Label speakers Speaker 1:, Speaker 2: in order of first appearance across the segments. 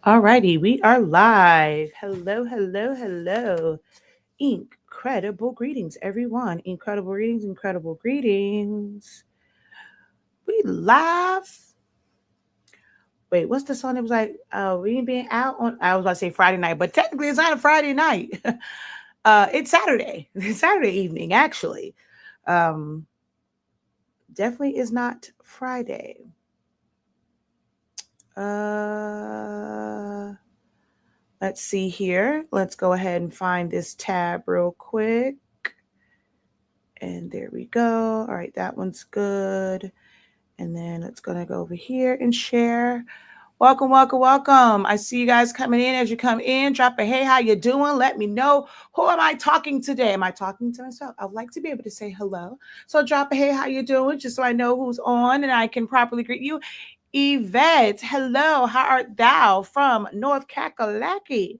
Speaker 1: Alrighty, we are live. Hello, hello, hello. Incredible greetings, everyone. Incredible greetings, incredible greetings. We live. Wait, what's the song that was like? We ain't been out on. I was about to say Friday night, but technically it's not a Friday night. It's Saturday. It's Saturday evening, actually. Um, Definitely is not Friday. Uh, let's see here. Let's go ahead and find this tab real quick. And there we go. All right, that one's good. And then it's gonna go over here and share. Welcome, welcome, welcome. I see you guys coming in. As you come in, drop a hey, how you doing? Let me know. Who am I talking today? Am I talking to myself? I would like to be able to say hello. So drop a hey, how you doing? Just so I know who's on and I can properly greet you. Yvette, hello. How art thou from North Kakalaki?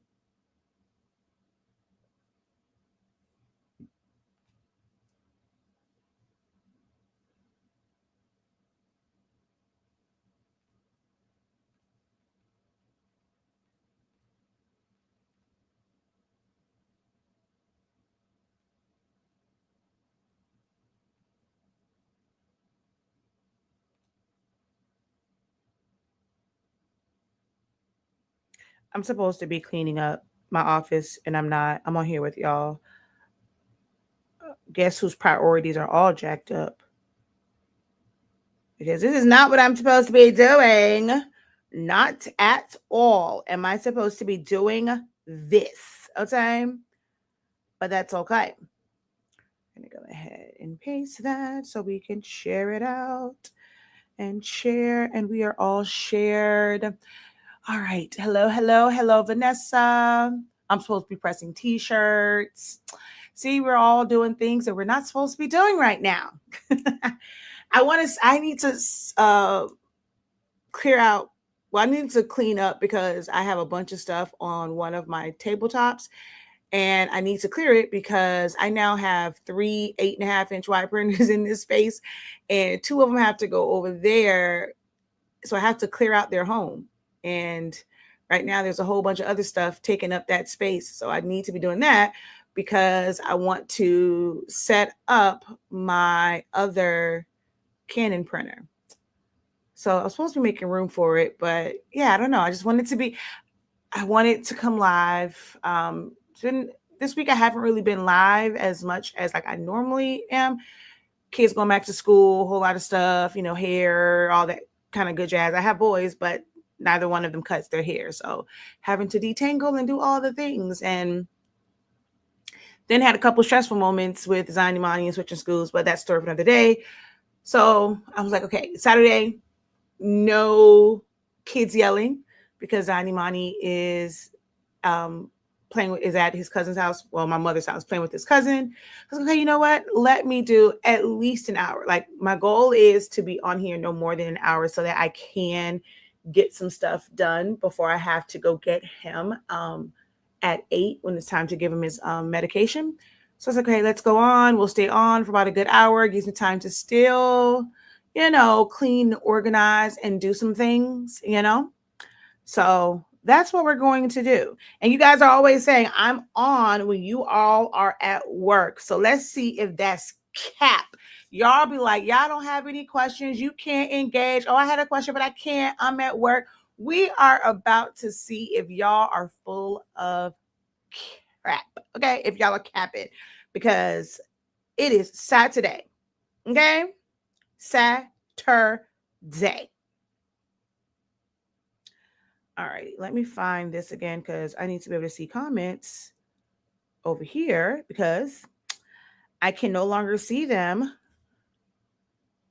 Speaker 1: I'm supposed to be cleaning up my office and I'm not. I'm on here with y'all. Guess whose priorities are all jacked up? Because this is not what I'm supposed to be doing. Not at all. Am I supposed to be doing this? Okay. But that's okay. I'm going to go ahead and paste that so we can share it out and share. And we are all shared. All right. Hello, hello, hello, Vanessa. I'm supposed to be pressing t shirts. See, we're all doing things that we're not supposed to be doing right now. I need to clear out. Well, I need to clean up because I have a bunch of stuff on one of my tabletops and I need to clear it because I now have three 8.5-inch wide printers in this space and two of them have to go over there. So I have to clear out their home. And right now there's a whole bunch of other stuff taking up that space. So I need to be doing that because I want to set up my other Canon printer. So I was supposed to be making room for it, but yeah, I don't know. I want it to come live. It's been this week I haven't really been live as much as like I normally am. Kids going back to school, a whole lot of stuff, hair, all that kind of good jazz. I have boys, but neither one of them cuts their hair. So having to detangle and do all the things. And then had a couple stressful moments with Zion Imani and switching schools, but that's story for another day. So I was like, okay, Saturday, no kids yelling because Animani um, is at his cousin's house. Well, my mother's house, playing with his cousin. I was like, okay, you know what? Let me do at least an hour. Like my goal is to be on here no more than an hour so that I can get some stuff done before I have to go get him at 8 when it's time to give him his medication. So I was like, okay, let's go on. We'll stay on for about a good hour. It gives me time to still clean, organize, and do some things. So that's what we're going to do. And you guys are always saying, I'm on when you all are at work. So let's see if that's cap. Y'all be like, y'all don't have any questions. You can't engage. Oh, I had a question, but I can't. I'm at work. We are about to see if y'all are full of crap. Okay. If y'all are capping, because it is Saturday. Okay. Saturday. All right, let me find this again because I need to be able to see comments over here because I can no longer see them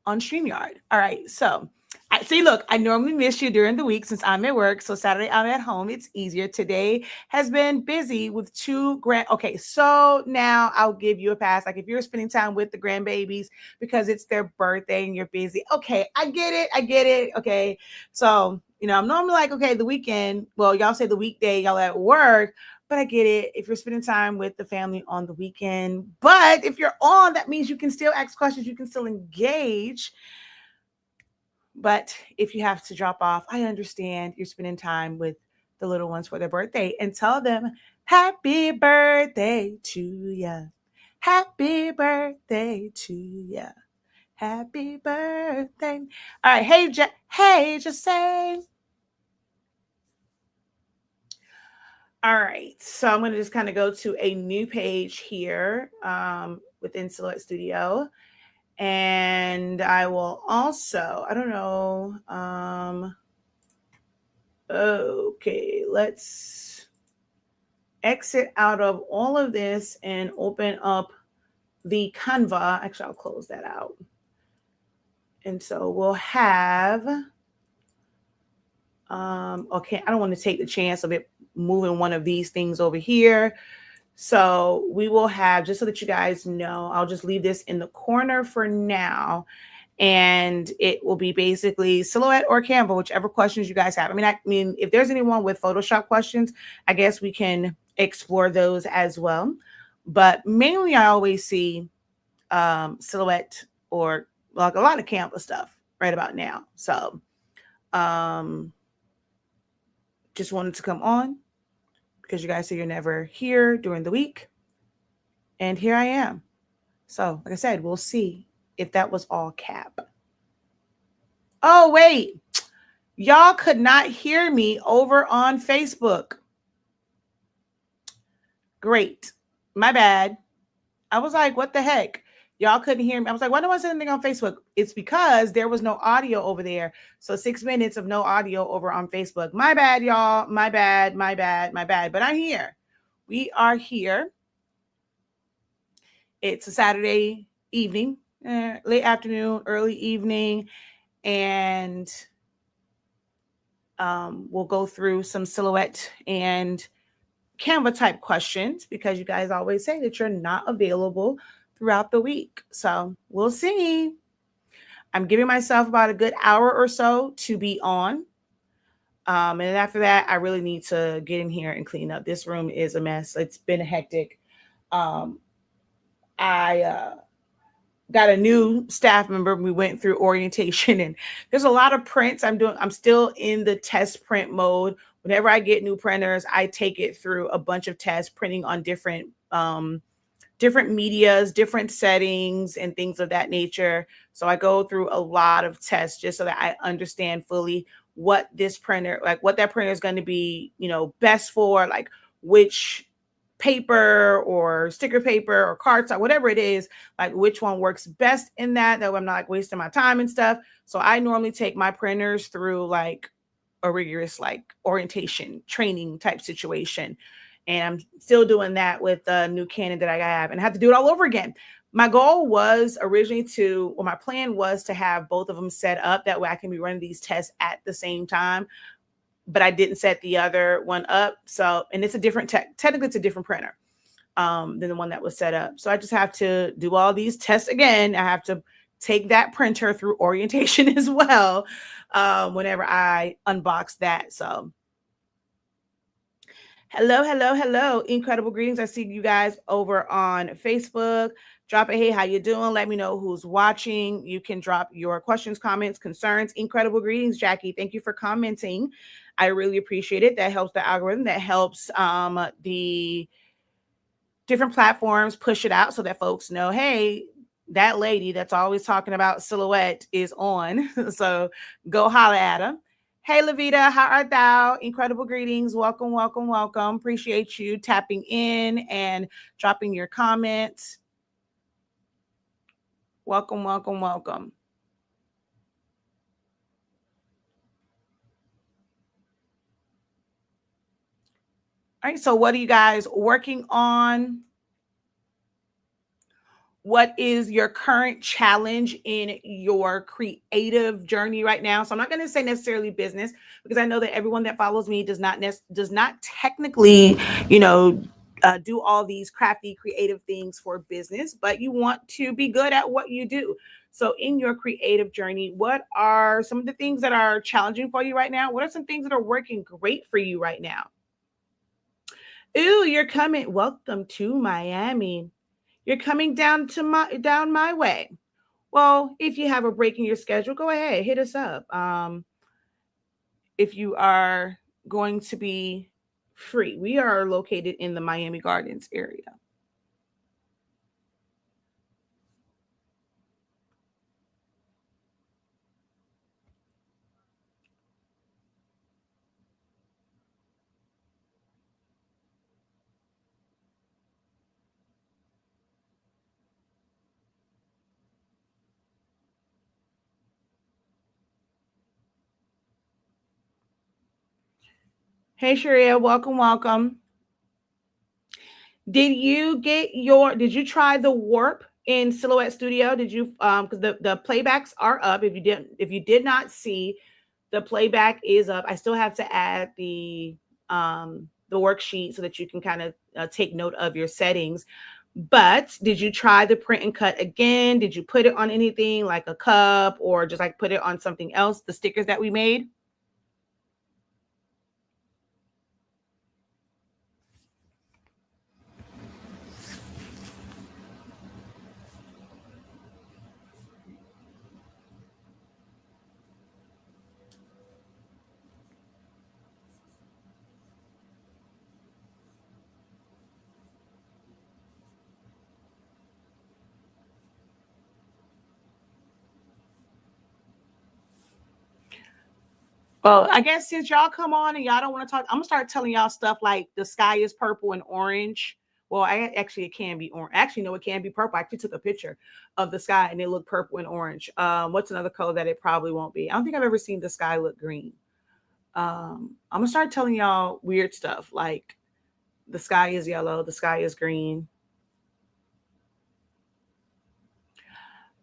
Speaker 1: on StreamYard. All right, so I see. Look, I normally miss you during the week since I'm at work. So Saturday I'm at home. It's easier. Today has been busy with two grand. Okay, so now I'll give you a pass. Like if you're spending time with the grandbabies because it's their birthday and you're busy. Okay, I get it. I get it. Okay, so I'm normally like, okay, the weekend. Well, y'all say the weekday, y'all at work. But I get it if you're spending time with the family on the weekend. But if you're on, that means you can still ask questions, you can still engage. But if you have to drop off, I understand you're spending time with the little ones for their birthday and tell them happy birthday to ya. Happy birthday to ya. Happy birthday. All right. Hey, just say. All right. So I'm going to just kind of go to a new page here within Silhouette Studio. And I will also, I don't know. Okay, let's exit out of all of this and open up the Canva. Actually, I'll close that out. And so we'll have, okay, I don't want to take the chance of it moving one of these things over here. So we will have, just so that you guys know, I'll just leave this in the corner for now. And it will be basically Silhouette or Canva, whichever questions you guys have. I mean, if there's anyone with Photoshop questions, I guess we can explore those as well. But mainly I always see Silhouette or like a lot of Canva stuff right about now. So just wanted to come on because you guys say you're never here during the week. And here I am. So like I said, we'll see if that was all cap. Oh, wait. Y'all could not hear me over on Facebook. Great. My bad. I was like, what the heck? Y'all couldn't hear me. I was like, why don't I say anything on Facebook? It's because there was no audio over there. So 6 minutes of no audio over on Facebook. My bad, y'all. My bad. But I'm here. We are here. It's a Saturday evening, late afternoon, early evening. And we'll go through some Silhouette and Canva type questions because you guys always say that you're not available throughout the week. So we'll see. I'm giving myself about a good hour or so to be on. And after that, I really need to get in here and clean up. This room is a mess. It's been hectic. I got a new staff member. We went through orientation and there's a lot of prints I'm still in the test print mode. Whenever I get new printers, I take it through a bunch of tests, printing on different medias, different settings and things of that nature. So I go through a lot of tests just so that I understand fully what this printer, like what that printer is going to be, best for, like which paper or sticker paper or cardstock, whatever it is, like which one works best in that way I'm not like wasting my time and stuff. So I normally take my printers through like a rigorous like orientation training type situation. And I'm still doing that with the new Canon that I have, and I have to do it all over again. My goal was originally my plan was to have both of them set up. That way I can be running these tests at the same time, but I didn't set the other one up. So, and it's a different technically it's a different printer than the one that was set up. So I just have to do all these tests again. I have to take that printer through orientation as well whenever I unbox that. So hello. Incredible greetings. I see you guys over on Facebook. Drop a hey, how you doing? Let me know who's watching. You can drop your questions, comments, concerns. Incredible greetings, Jackie. Thank you for commenting. I really appreciate it. That helps the algorithm. That helps the different platforms push it out so that folks know, hey, that lady that's always talking about Silhouette is on. So go holler at her. Hey, Levita, how art thou? Incredible greetings. Welcome. Appreciate you tapping in and dropping your comments. Welcome. All right, so what are you guys working on? What is your current challenge in your creative journey right now? So I'm not going to say necessarily business, because I know that everyone that follows me does not technically, do all these crafty creative things for business, but you want to be good at what you do. So in your creative journey, what are some of the things that are challenging for you right now? What are some things that are working great for you right now? Ooh, you're coming. Welcome to Miami. You're coming down my way. Well, if you have a break in your schedule, go ahead, hit us up. If you are going to be free. We are located in the Miami Gardens area. Hey, Sharia, welcome, welcome. Did you try the warp in Silhouette Studio? Did you because the playbacks are up. If you did not see, the playback is up. I still have to add the worksheet so that you can kind of take note of your settings. But did you try the print and cut again? Did you put it on anything like a cup or just like put it on something else, the stickers that we made? Well, I guess since y'all come on and y'all don't want to talk, I'm gonna start telling y'all stuff like the sky is purple and orange. Well, it can be orange. Actually, no, it can be purple. I actually took a picture of the sky and it looked purple and orange. What's another color that it probably won't be? I don't think I've ever seen the sky look green. I'm gonna start telling y'all weird stuff like the sky is yellow, the sky is green.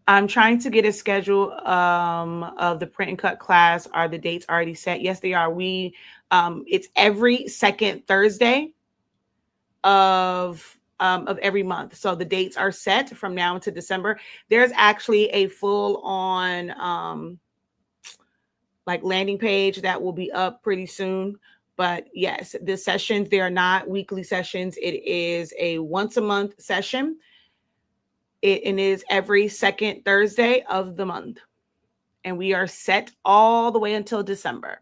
Speaker 1: I'm trying to get a schedule of the print and cut class. Are the dates already set? Yes, they are. It's every second Thursday of every month. So the dates are set from now into December. There's actually a full on like landing page that will be up pretty soon. But yes, the sessions, they are not weekly sessions. It is a once a month session. It is every second Thursday of the month. And we are set all the way until December.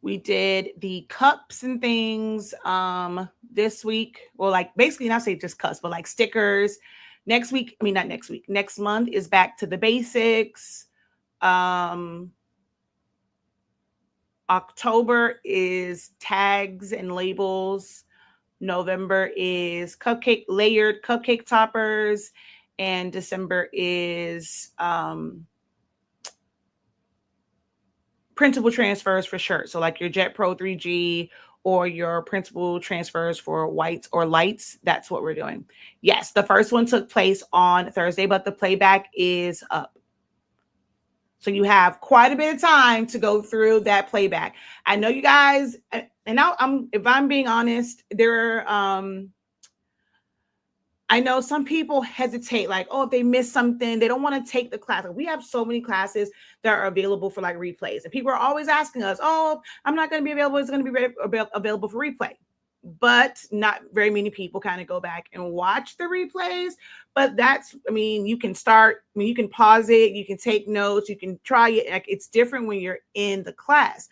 Speaker 1: We did the cups and things this week. Well, like basically not say just cups, but like stickers. Next week, I mean not next week. Next month is back to the basics. October is tags and labels. November is layered cupcake toppers, and December is printable transfers for shirts. So like your Jet Pro 3G or your printable transfers for whites or lights. That's what we're doing. Yes, the first one took place on Thursday, but the playback is up. So you have quite a bit of time to go through that playback. I know you guys, and now if I'm being honest, I know some people hesitate, like, oh, if they miss something, they don't want to take the class. Like, we have so many classes that are available for like replays. And people are always asking us, oh, I'm not going to be available. It's going to be available for replay. But not very many people kind of go back and watch the replays. But you can you can pause it, you can take notes, you can try it. Like, it's different when you're in the class.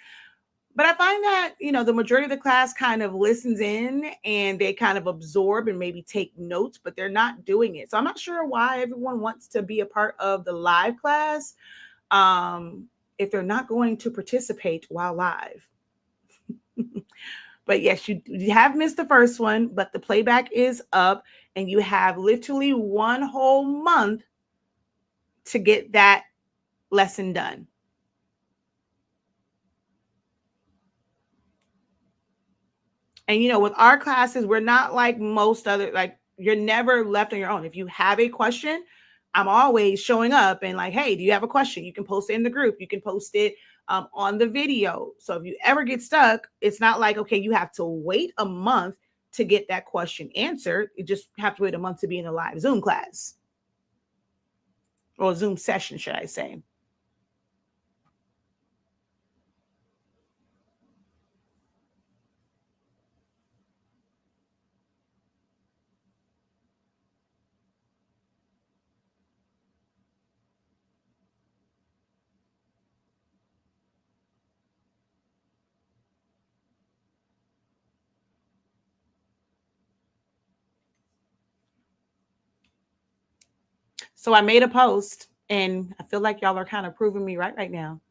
Speaker 1: But I find that, the majority of the class kind of listens in and they kind of absorb and maybe take notes, but they're not doing it. So I'm not sure why everyone wants to be a part of the live class if they're not going to participate while live. But yes, you have missed the first one, but the playback is up and you have literally one whole month to get that lesson done. And with our classes, we're not like most other, like you're never left on your own. If you have a question, I'm always showing up and like, hey, do you have a question? You can post it in the group. You can post it on the video. So if you ever get stuck, it's not like, okay, you have to wait a month to get that question answered. You just have to wait a month to be in a live Zoom class. or Zoom session, should I say. So I made a post, and I feel like y'all are kind of proving me right now.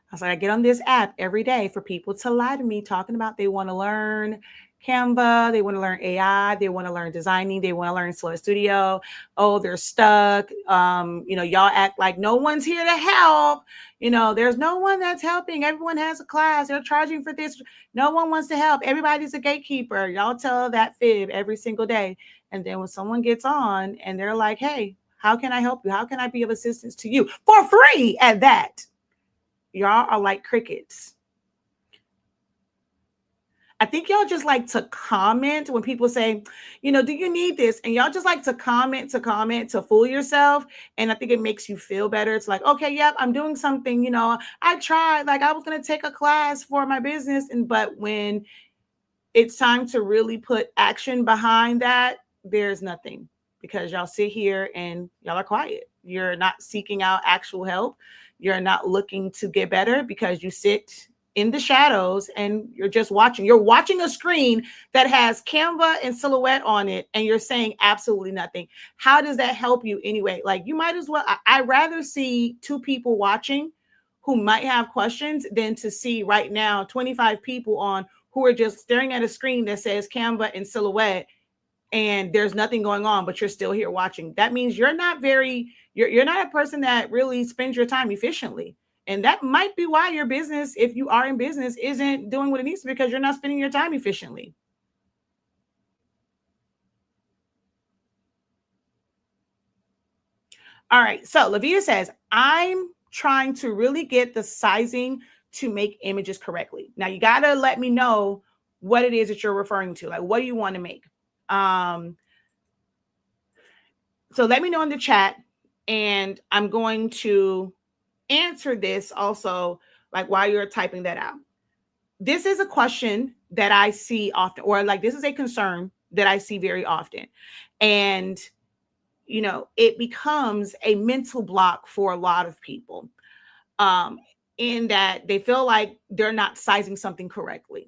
Speaker 1: I was like, I get on this app every day for people to lie to me, talking about they want to learn Canva, they want to learn AI, they want to learn designing, they want to learn Slow Studio. Oh, they're stuck. Y'all act like no one's here to help. There's no one that's helping. Everyone has a class. They're charging for this. No one wants to help. Everybody's a gatekeeper. Y'all tell that fib every single day. And then when someone gets on and they're like, hey, how can I help you? How can I be of assistance to you for free at that? Y'all are like crickets. I think y'all just like to comment when people say, do you need this? And y'all just like to comment to fool yourself. And I think it makes you feel better. It's like, okay, yep, I'm doing something. I tried, like I was going to take a class for my business. But when it's time to really put action behind that, there's nothing, because y'all sit here and y'all are quiet. You're not seeking out actual help. You're not looking to get better, because you sit in the shadows and you're just watching. You're watching a screen that has Canva and Silhouette on it, and you're saying absolutely nothing. How does that help you anyway? Like, you might as well, I'd rather see two people watching who might have questions than to see right now 25 people on who are just staring at a screen that says Canva and Silhouette, and there's nothing going on, but you're still here watching. That means you're not a person that really spends your time efficiently. And that might be why your business, if you are in business, isn't doing what it needs to, because you're not spending your time efficiently. All right. So Lavita says, I'm trying to really get the sizing to make images correctly. Now you got to let me know what it is that you're referring to. Like, what do you want to make? So let me know in the chat, and I'm going to answer this also, like while you're typing that out. This is a question that I see often, or like this is a concern that I see very often. And, it becomes a mental block for a lot of people, in that they feel like they're not sizing something correctly.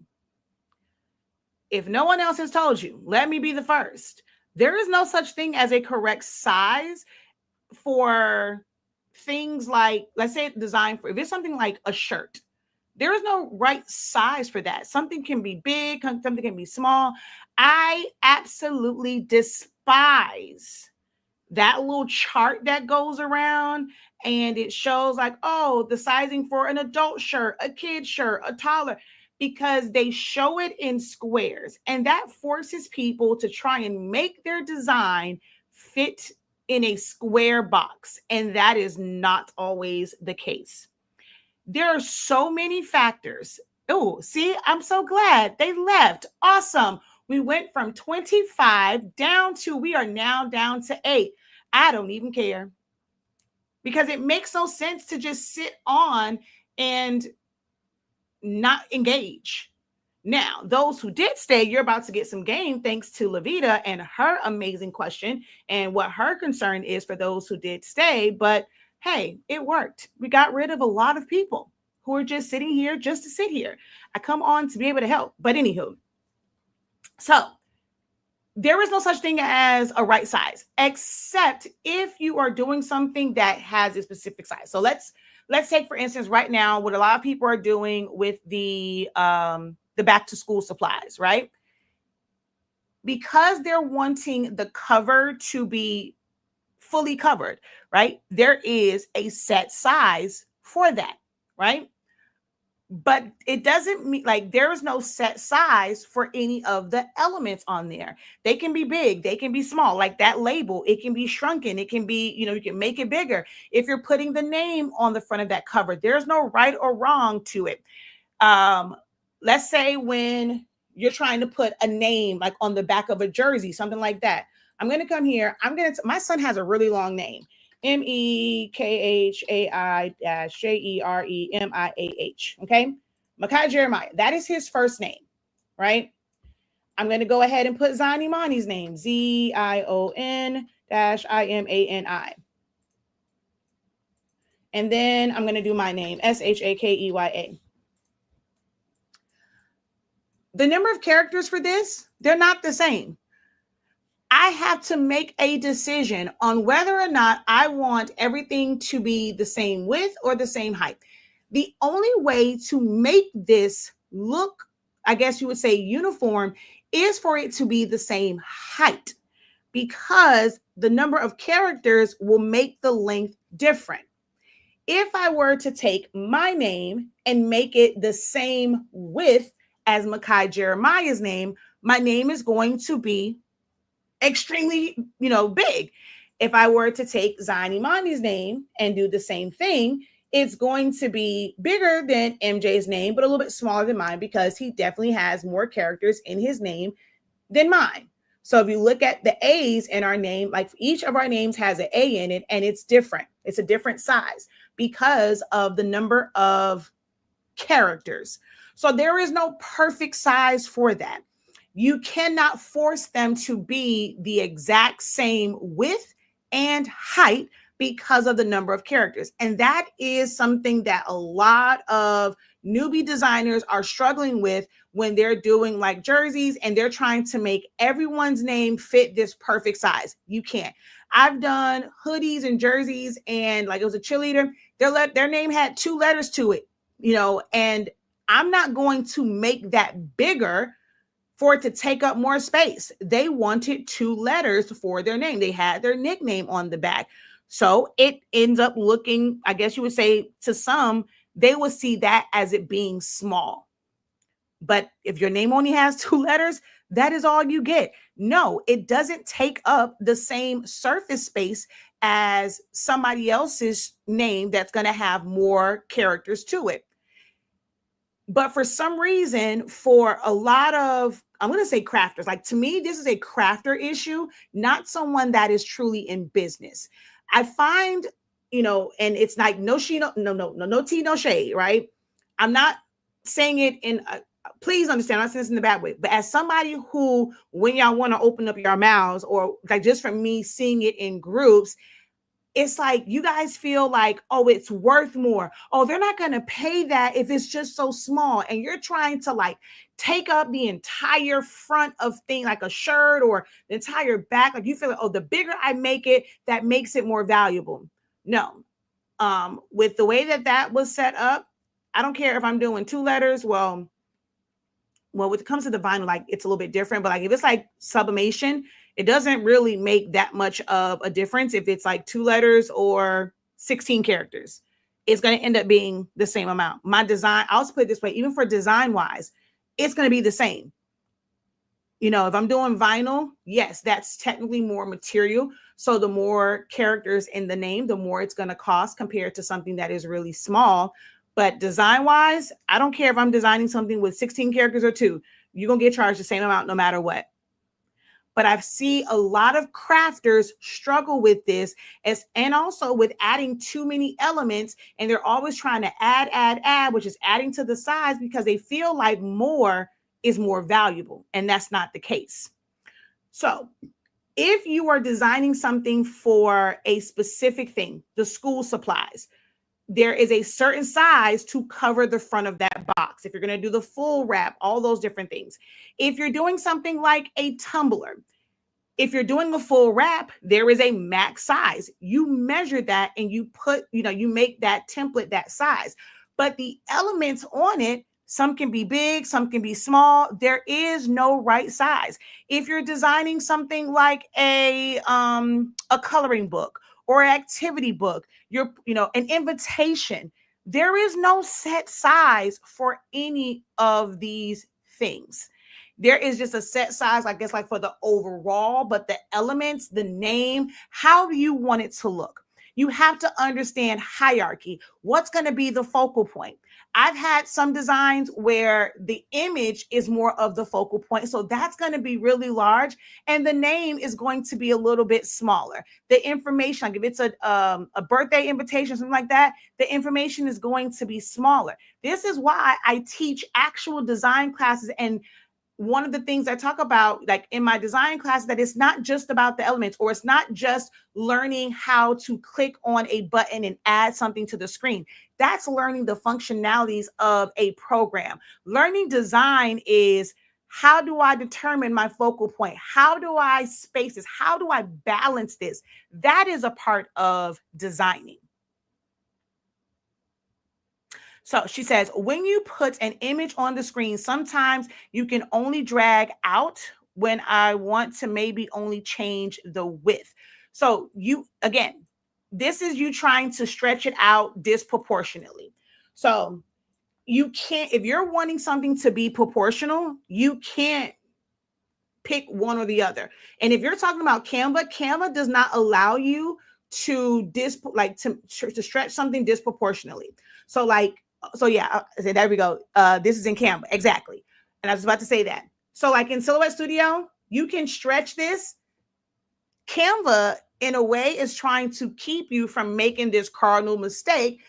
Speaker 1: If no one else has told you, let me be the first. There is no such thing as a correct size for things like, let's say, design for, if it's something like a shirt, there is no right size for that. Something can be big, something can be small. I absolutely despise that little chart that goes around and it shows like, oh, the sizing for an adult shirt, a kid shirt, a toddler, because they show it in squares, and that forces people to try and make their design fit in a square box, and that is not always the case. There are so many factors. Oh, see, I'm so glad they left. Awesome. We went from 25 down to, we are now down to 8. I don't even care, because it makes no sense to just sit on and not engage. Now, those who did stay, you're about to get some game thanks to Lavita and her amazing question and what her concern is for those who did stay. But hey, it worked. We got rid of a lot of people who are just sitting here just to sit here. I come on to be able to help. But anywho, so there is no such thing as a right size, except if you are doing something that has a specific size. So let's take, for instance, right now, what a lot of people are doing with the back to school supplies, right? Because they're wanting the cover to be fully covered, right? There is a set size for that, right? But it doesn't mean, like, there is no set size for any of the elements on there. They can be big, they can be small, like that label, it can be shrunken, it can be, you can make it bigger. If you're putting the name on the front of that cover, there's no right or wrong to it. Let's say when you're trying to put a name like on the back of a jersey, something like that. I'm going to come here. My son has a really long name, Mekhajeremiah. Okay. Makai Jeremiah. That is his first name, right? I'm going to go ahead and put Zion Imani's name, Zion-Imani. And then I'm going to do my name, Shakeya. The number of characters for this, they're not the same. I have to make a decision on whether or not I want everything to be the same width or the same height. The only way to make this look, I guess you would say, uniform is for it to be the same height, because the number of characters will make the length different. If I were to take my name and make it the same width as Makai Jeremiah's name, my name is going to be extremely, big. If I were to take Zion Imani's name and do the same thing, it's going to be bigger than MJ's name, but a little bit smaller than mine, because he definitely has more characters in his name than mine. So if you look at the A's in our name, like each of our names has an A in it, and it's different. It's a different size because of the number of characters. So there is no perfect size for that. You cannot force them to be the exact same width and height because of the number of characters. And that is something that a lot of newbie designers are struggling with when they're doing like jerseys and they're trying to make everyone's name fit this perfect size. You can't. I've done hoodies and jerseys, and like it was a cheerleader, their name had 2 letters to it, and I'm not going to make that bigger for it to take up more space. They wanted 2 letters for their name. They had their nickname on the back. So it ends up looking, I guess you would say, to some, they would see that as it being small. But if your name only has 2 letters, that is all you get. No, it doesn't take up the same surface space as somebody else's name that's going to have more characters to it. But for some reason, for a lot of, I'm going to say crafters, like to me, this is a crafter issue, not someone that is truly in business. I find, and it's like no tea, no shade, right? I'm not saying it in, please understand, I'm not saying this in the bad way, but as somebody who, when y'all want to open up your mouths, or like just from me seeing it in groups, it's like you guys feel like, oh, it's worth more. Oh, they're not going to pay that if it's just so small. And you're trying to like take up the entire front of thing, like a shirt, or the entire back. Like you feel like, oh, the bigger I make it, that makes it more valuable. No. With the way that was set up, I don't care if I'm doing 2 letters. Well, when it comes to the vinyl, like it's a little bit different, but like if it's like sublimation, it doesn't really make that much of a difference if it's like 2 letters or 16 characters. It's going to end up being the same amount. My design, I'll just put it this way, even for design wise, it's going to be the same. If I'm doing vinyl, yes, that's technically more material. So the more characters in the name, the more it's going to cost compared to something that is really small. But design wise, I don't care if I'm designing something with 16 characters or 2, you're going to get charged the same amount no matter what. But I see a lot of crafters struggle with this, and also with adding too many elements, and they're always trying to add, which is adding to the size because they feel like more is more valuable, and that's not the case. So if you are designing something for a specific thing, the school supplies, there is a certain size to cover the front of that box. If you're going to do the full wrap, all those different things. If you're doing something like a tumbler, if you're doing a full wrap, there is a max size. You measure that and you put, you make that template that size. But the elements on it, some can be big, some can be small. There is no right size. If you're designing something like a coloring book or an activity book, an invitation, there is no set size for any of these things. There is just a set size, I guess, like for the overall, but the elements, the name, how do you want it to look? You have to understand hierarchy. What's going to be the focal point? I've had some designs where the image is more of the focal point. So that's going to be really large. And the name is going to be a little bit smaller. The information, like if it's a birthday invitation, something like that, the information is going to be smaller. This is why I teach actual design classes. And one of the things I talk about, like in my design class, that it's not just about the elements, or it's not just learning how to click on a button and add something to the screen. That's learning the functionalities of a program. Learning design is, how do I determine my focal point? How do I space this? How do I balance this? That is a part of designing. So she says, when you put an image on the screen, sometimes you can only drag out when I want to maybe only change the width. So again, this is you trying to stretch it out disproportionately. So you can't, if you're wanting something to be proportional, you can't pick one or the other. And if you're talking about Canva does not allow you to stretch something disproportionately. There we go. This is in Canva. Exactly. And I was about to say that. So like in Silhouette Studio, you can stretch this. Canva, in a way, is trying to keep you from making this cardinal mistake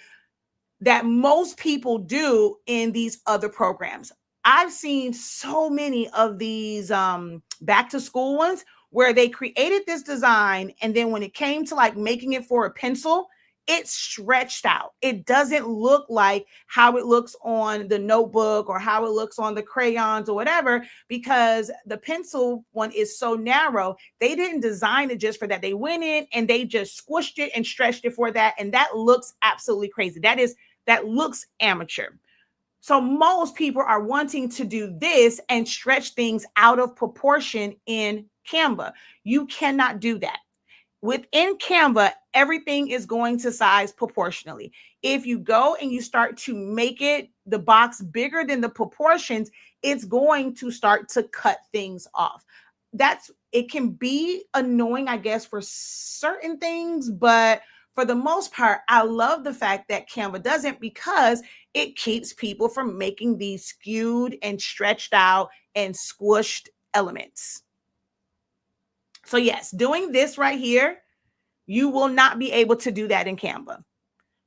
Speaker 1: that most people do in these other programs. I've seen so many of these back to school ones where they created this design, and then when it came to like making it for a pencil, it's stretched out. It doesn't look like how it looks on the notebook or how it looks on the crayons or whatever, because the pencil one is so narrow. They didn't design it just for that. They went in and they just squished it and stretched it for that. And that looks absolutely crazy. That looks amateur. So most people are wanting to do this and stretch things out of proportion in Canva. You cannot do that. Within Canva, everything is going to size proportionally. If you go and you start to make the box bigger than the proportions, it's going to start to cut things off. It can be annoying, I guess, for certain things, but for the most part, I love the fact that Canva doesn't, because it keeps people from making these skewed and stretched out and squished elements. So yes, doing this right here, you will not be able to do that in Canva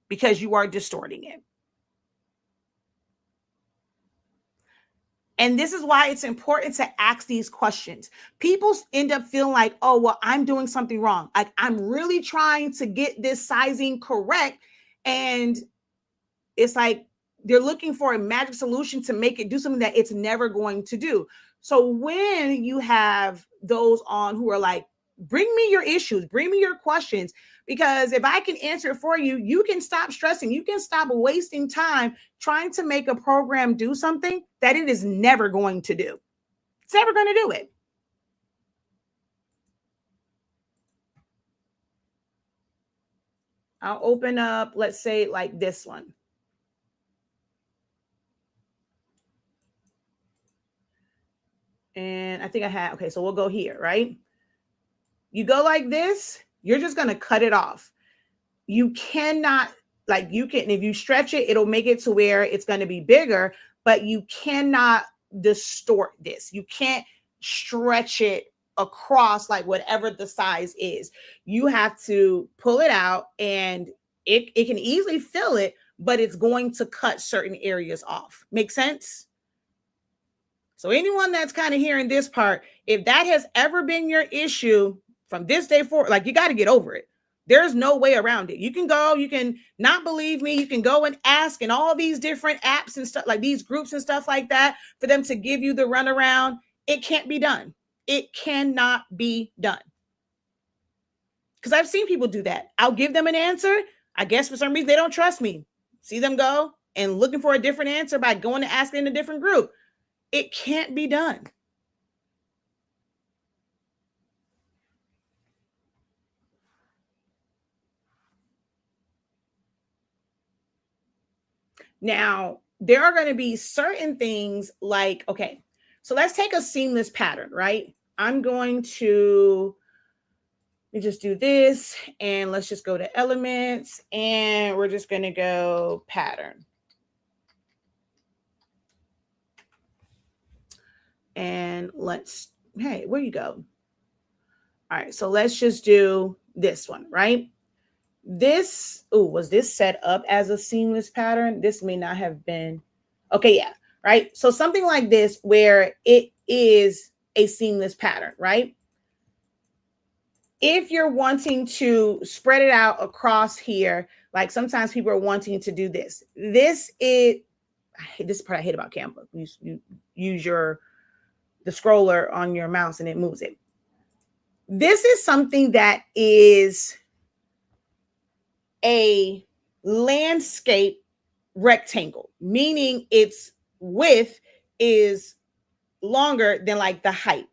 Speaker 1: because you are distorting it. And this is why it's important to ask these questions. People end up feeling like, oh, well, I'm doing something wrong. Like I'm really trying to get this sizing correct. And it's like they're looking for a magic solution to make it do something that it's never going to do. So when you have those on who are like, bring me your issues, bring me your questions, because if I can answer it for you, you can stop stressing. You can stop wasting time trying to make a program do something that it is never going to do. It's never going to do it. I'll open up, let's say like this one. And I think I had, okay, so we'll go here, right? You go like this, you're just going to cut it off. You cannot, if you stretch it, it'll make it to where it's going to be bigger, but you cannot distort this. You can't stretch it across like whatever the size is. You have to pull it out, and it can easily fill it, but it's going to cut certain areas off. Make sense? So anyone that's kind of hearing this part, if that has ever been your issue from this day forward, like you got to get over it. There's no way around it. You can not believe me. You can go and ask in all these different apps and stuff, like these groups and stuff like that, for them to give you the runaround. It can't be done. It cannot be done. Because I've seen people do that. I'll give them an answer. I guess for some reason they don't trust me. See them go and looking for a different answer by going to ask in a different group. It can't be done. Now, there are going to be certain things like, okay, so let's take a seamless pattern, right? I'm going to We just do this, and let's just go to elements, and we're just going to go pattern. And hey, where you go? All right, so let's just do this one, right? Was this set up as a seamless pattern? This may not have been. Okay, yeah, right? So something like this where it is a seamless pattern, right? If you're wanting to spread it out across here, like sometimes people are wanting to do this. This is the part I hate about Canva. You use the scroller on your mouse and it moves it. This is something that is a landscape rectangle, meaning its width is longer than like the height.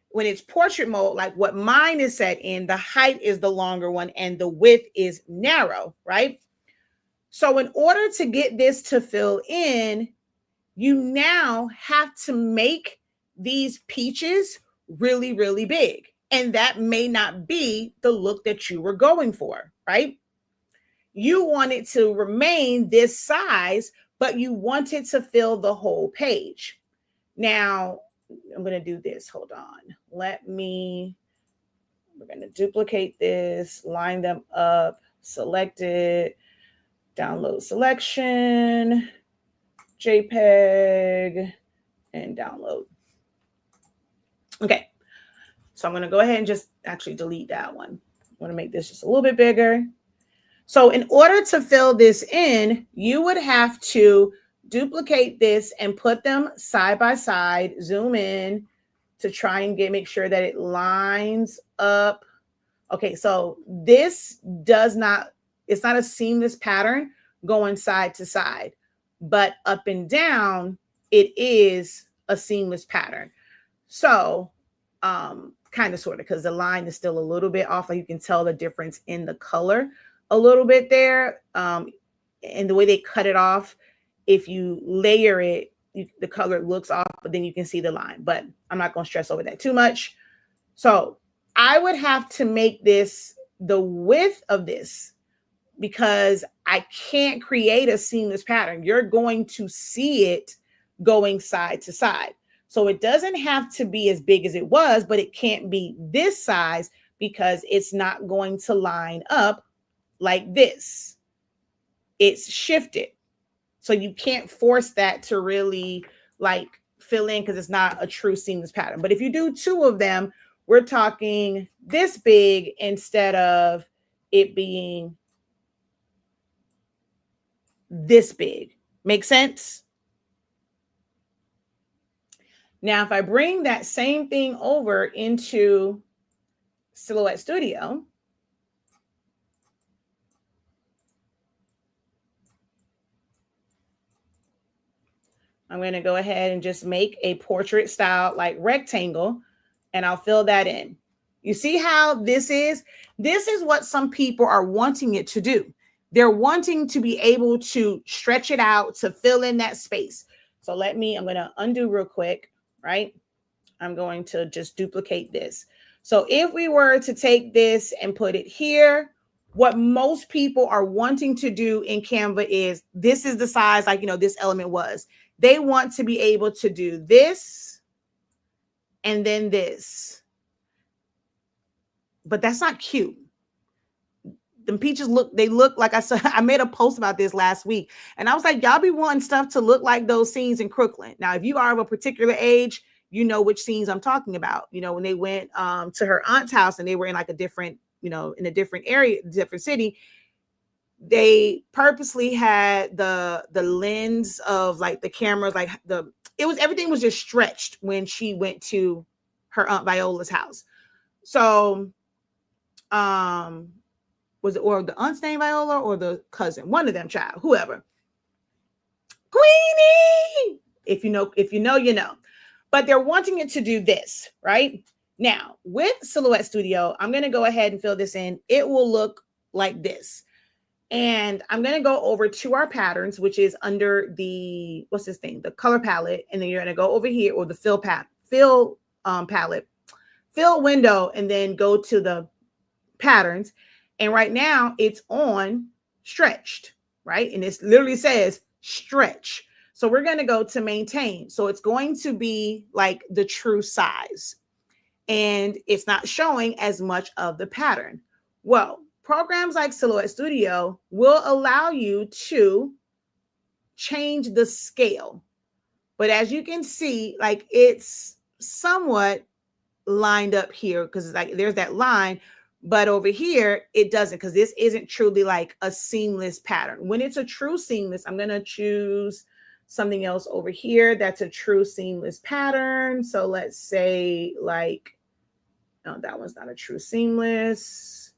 Speaker 1: When it's portrait mode, like what mine is set in, the height is the longer one and the width is narrow, right? So in order to get this to fill in, you now have to make these peaches really, really big. And that may not be the look that you were going for, right? You want it to remain this size, but you want it to fill the whole page. Now, I'm going to do this. Hold on. We're going to duplicate this, line them up, select it, download selection, JPEG, and download. Okay. So I'm going to go ahead and just actually delete that one. I want to make this just a little bit bigger. So in order to fill this in, you would have to duplicate this and put them side by side, zoom in to try and make sure that it lines up. Okay, so this it's not a seamless pattern going side to side, but up and down, it is a seamless pattern. So kind of sort of, because the line is still a little bit off. Like you can tell the difference in the color a little bit there, and the way they cut it off. If you layer it, the color looks off, but then you can see the line. But I'm not going to stress over that too much. So I would have to make this the width of this, because I can't create a seamless pattern. You're going to see it going side to side. So it doesn't have to be as big as it was, but it can't be this size because it's not going to line up like this. It's shifted. So you can't force that to really like fill in because it's not a true seamless pattern. But if you do two of them, we're talking this big instead of it being this big. Make sense? Now, if I bring that same thing over into Silhouette Studio, I'm going to go ahead and just make a portrait style like rectangle, and I'll fill that in. You see how this is? This is what some people are wanting it to do. They're wanting to be able to stretch it out to fill in that space. So I'm going to undo real quick, right? I'm going to just duplicate this. So if we were to take this and put it here, what most people are wanting to do in Canva is, this is the size, like, this element was. They want to be able to do this and then this. But that's not cute. The peaches look like, I said, I made a post about this last week. And I was like, y'all be wanting stuff to look like those scenes in Crooklyn. Now, if you are of a particular age, you know which scenes I'm talking about. When they went to her aunt's house and they were in like a different, in a different area, different city, they purposely had the lens of like the cameras, like everything was just stretched when she went to her Aunt Viola's house. So, was it, or the aunt's name Viola or the cousin? One of them, child, whoever. Queenie! If you know, you know. But they're wanting it to do this, right? Now, with Silhouette Studio, I'm going to go ahead and fill this in. It will look like this. And I'm going to go over to our patterns, which is under the, what's this thing? The color palette. And then you're going to go over here, or the fill palette, fill window, and then go to the patterns. And right now it's on stretched, right? And it literally says stretch. So we're going to go to maintain. So it's going to be like the true size, and it's not showing as much of the pattern. Well, programs like Silhouette Studio will allow you to change the scale. But as you can see, like it's somewhat lined up here because like there's that line, but over here it doesn't, because this isn't truly like a seamless pattern. When it's a true seamless, I'm going to choose something else over here that's a true seamless pattern. So let's say like, no, that one's not a true seamless.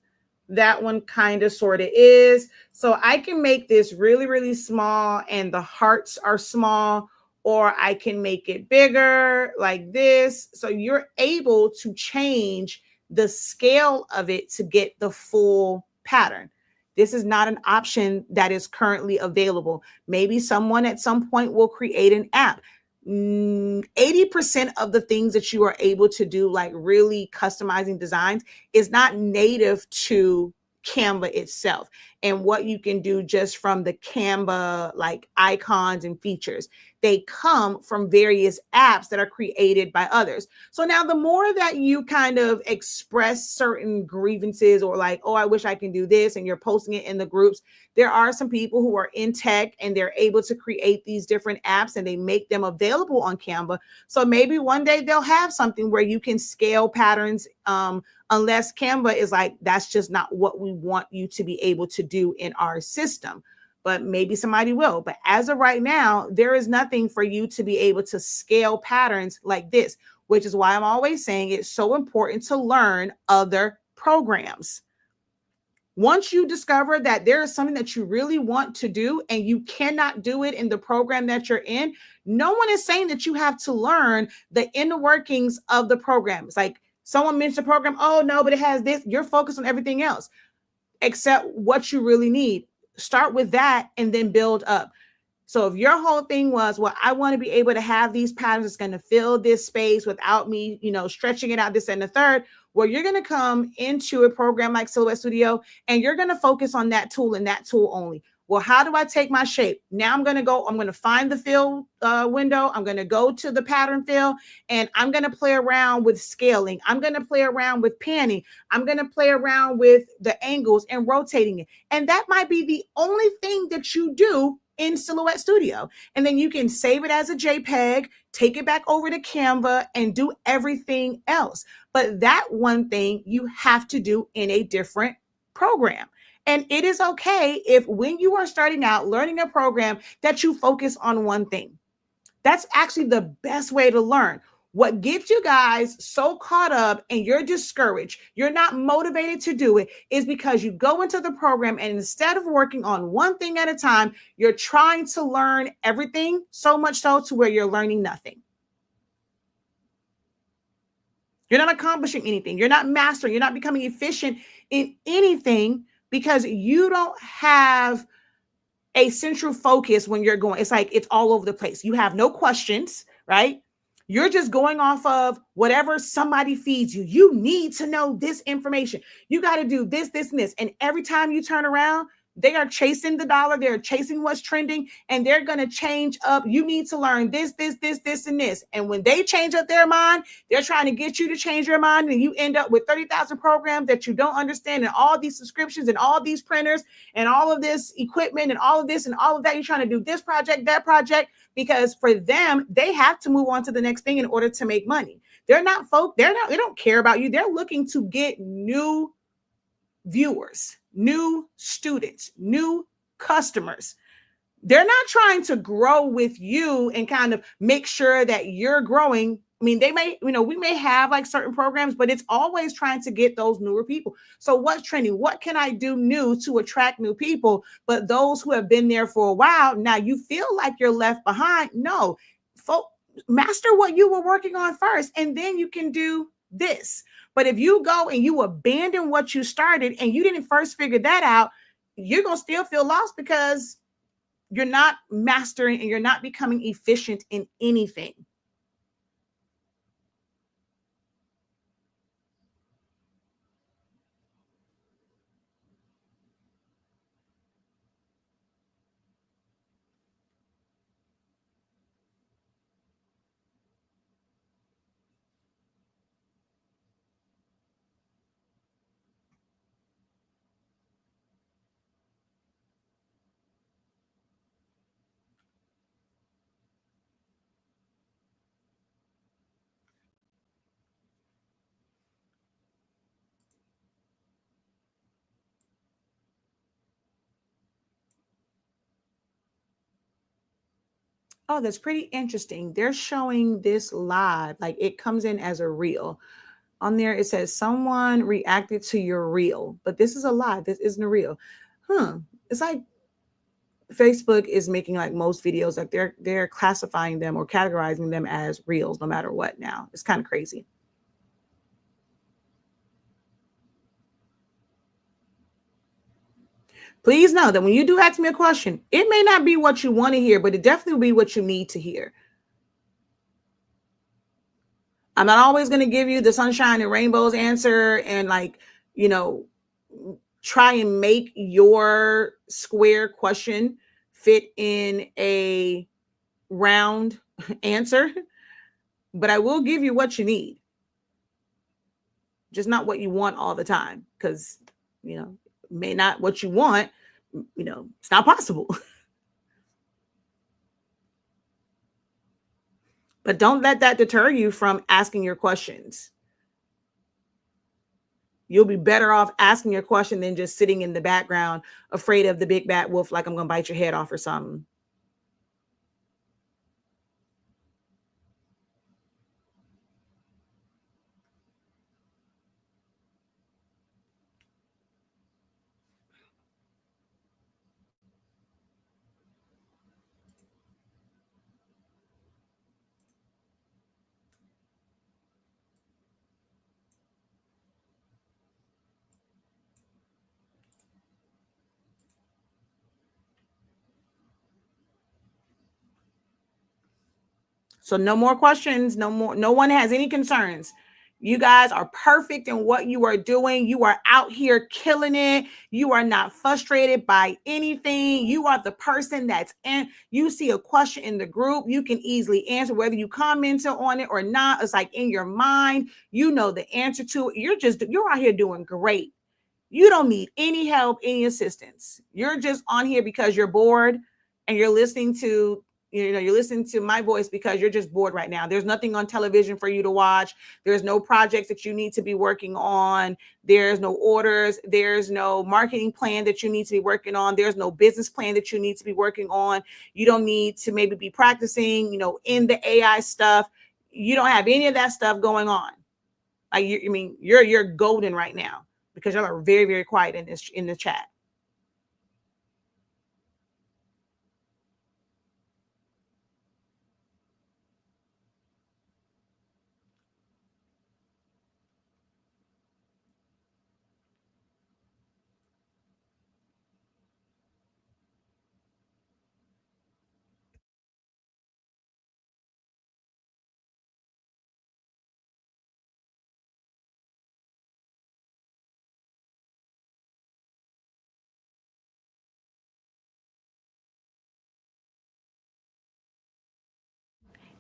Speaker 1: That one kind of sort of is. So I can make this really, really small and the hearts are small, or I can make it bigger like this. So you're able to change the scale of it to get the full pattern. This is not an option that is currently available. Maybe someone at some point will create an app. 80% of the things that you are able to do, like really customizing designs, is not native to Canva itself and what you can do just from the Canva like icons and features. They come from various apps that are created by others. So now the more that you kind of express certain grievances or like, oh, I wish I can do this, and you're posting it in the groups, there are some people who are in tech and they're able to create these different apps and they make them available on Canva. So maybe one day they'll have something where you can scale patterns, unless Canva is like, that's just not what we want you to be able to do in our system. But maybe somebody will. But as of right now, there is nothing for you to be able to scale patterns like this, which is why I'm always saying it's so important to learn other programs. Once you discover that there is something that you really want to do and you cannot do it in the program that you're in, no one is saying that you have to learn the inner workings of the program. It's like someone mentioned a program, oh no, but it has this. You're focused on everything else except what you really need. Start with that and then build up. So if your whole thing was, well, I want to be able to have these patterns that's going to fill this space without me, stretching it out, this and the third, well, you're going to come into a program like Silhouette Studio and you're going to focus on that tool and that tool only. Well, how do I take my shape? Now I'm going to find the fill window. I'm going to go to the pattern fill and I'm going to play around with scaling. I'm going to play around with panning. I'm going to play around with the angles and rotating it. And that might be the only thing that you do in Silhouette Studio. And then you can save it as a JPEG, take it back over to Canva and do everything else. But that one thing you have to do in a different program. And it is okay if when you are starting out learning a program that you focus on one thing. That's actually the best way to learn. What gets you guys so caught up and you're discouraged, you're not motivated to do it, is because you go into the program and instead of working on one thing at a time, you're trying to learn everything, so much so to where you're learning nothing. You're not accomplishing anything. You're not mastering. You're not becoming efficient in anything because you don't have a central focus when you're going. It's like it's all over the place. You have no questions, right? You're just going off of whatever somebody feeds you. You need to know this information. You got to do this, this, and this. And every time you turn around, they are chasing the dollar. They're chasing what's trending, and they're going to change up. You need to learn this, this, this, this, and this. And when they change up their mind, they're trying to get you to change your mind, and you end up with 30,000 programs that you don't understand, and all these subscriptions, and all these printers, and all of this equipment, and all of this, and all of that. You're trying to do this project, that project, because for them, they have to move on to the next thing in order to make money. They don't care about you. They're looking to get new viewers, new students, new customers. They're not trying to grow with you and kind of make sure that you're growing. I mean, they may, we may have like certain programs, but it's always trying to get those newer people. So what's trending? What can I do new to attract new people? But those who have been there for a while, now you feel like you're left behind. No, master what you were working on first, and then you can do this. But if you go and you abandon what you started and you didn't first figure that out, you're going to still feel lost because you're not mastering and you're not becoming efficient in anything. Oh, that's pretty interesting. They're showing this live, like it comes in as a reel. On there, it says someone reacted to your reel, but this is a live. This isn't a reel. Huh. It's like Facebook is making like most videos, like they're classifying them or categorizing them as reels no matter what now. It's kind of crazy. Please know that when you do ask me a question, it may not be what you want to hear, but it definitely will be what you need to hear. I'm not always going to give you the sunshine and rainbows answer and like, you know, try and make your square question fit in a round answer, but I will give you what you need, just not what you want all the time because, you know, may not what you want, you know, it's not possible. But don't let that deter you from asking your questions. You'll be better off asking your question than just sitting in the background, afraid of the big bad wolf, like I'm going to bite your head off or something. So no more questions, no more, no one has any concerns. You guys are perfect in what you are doing. You are out here killing it. You are not frustrated by anything. You are the person that's in. You see a question in the group, you can easily answer whether you commented on it or not. It's like in your mind, you know the answer to it. You're out here doing great. You don't need any help, any assistance. You're just on here because you're bored and you're listening to, you're listening to my voice because you're just bored right now. There's nothing on television for you to watch. There's no projects that you need to be working on. There's no orders. There's no marketing plan that you need to be working on. There's no business plan that you need to be working on. You don't need to maybe be practicing, in the AI stuff. You don't have any of that stuff going on. Like you're golden right now because y'all are very, very quiet in the chat.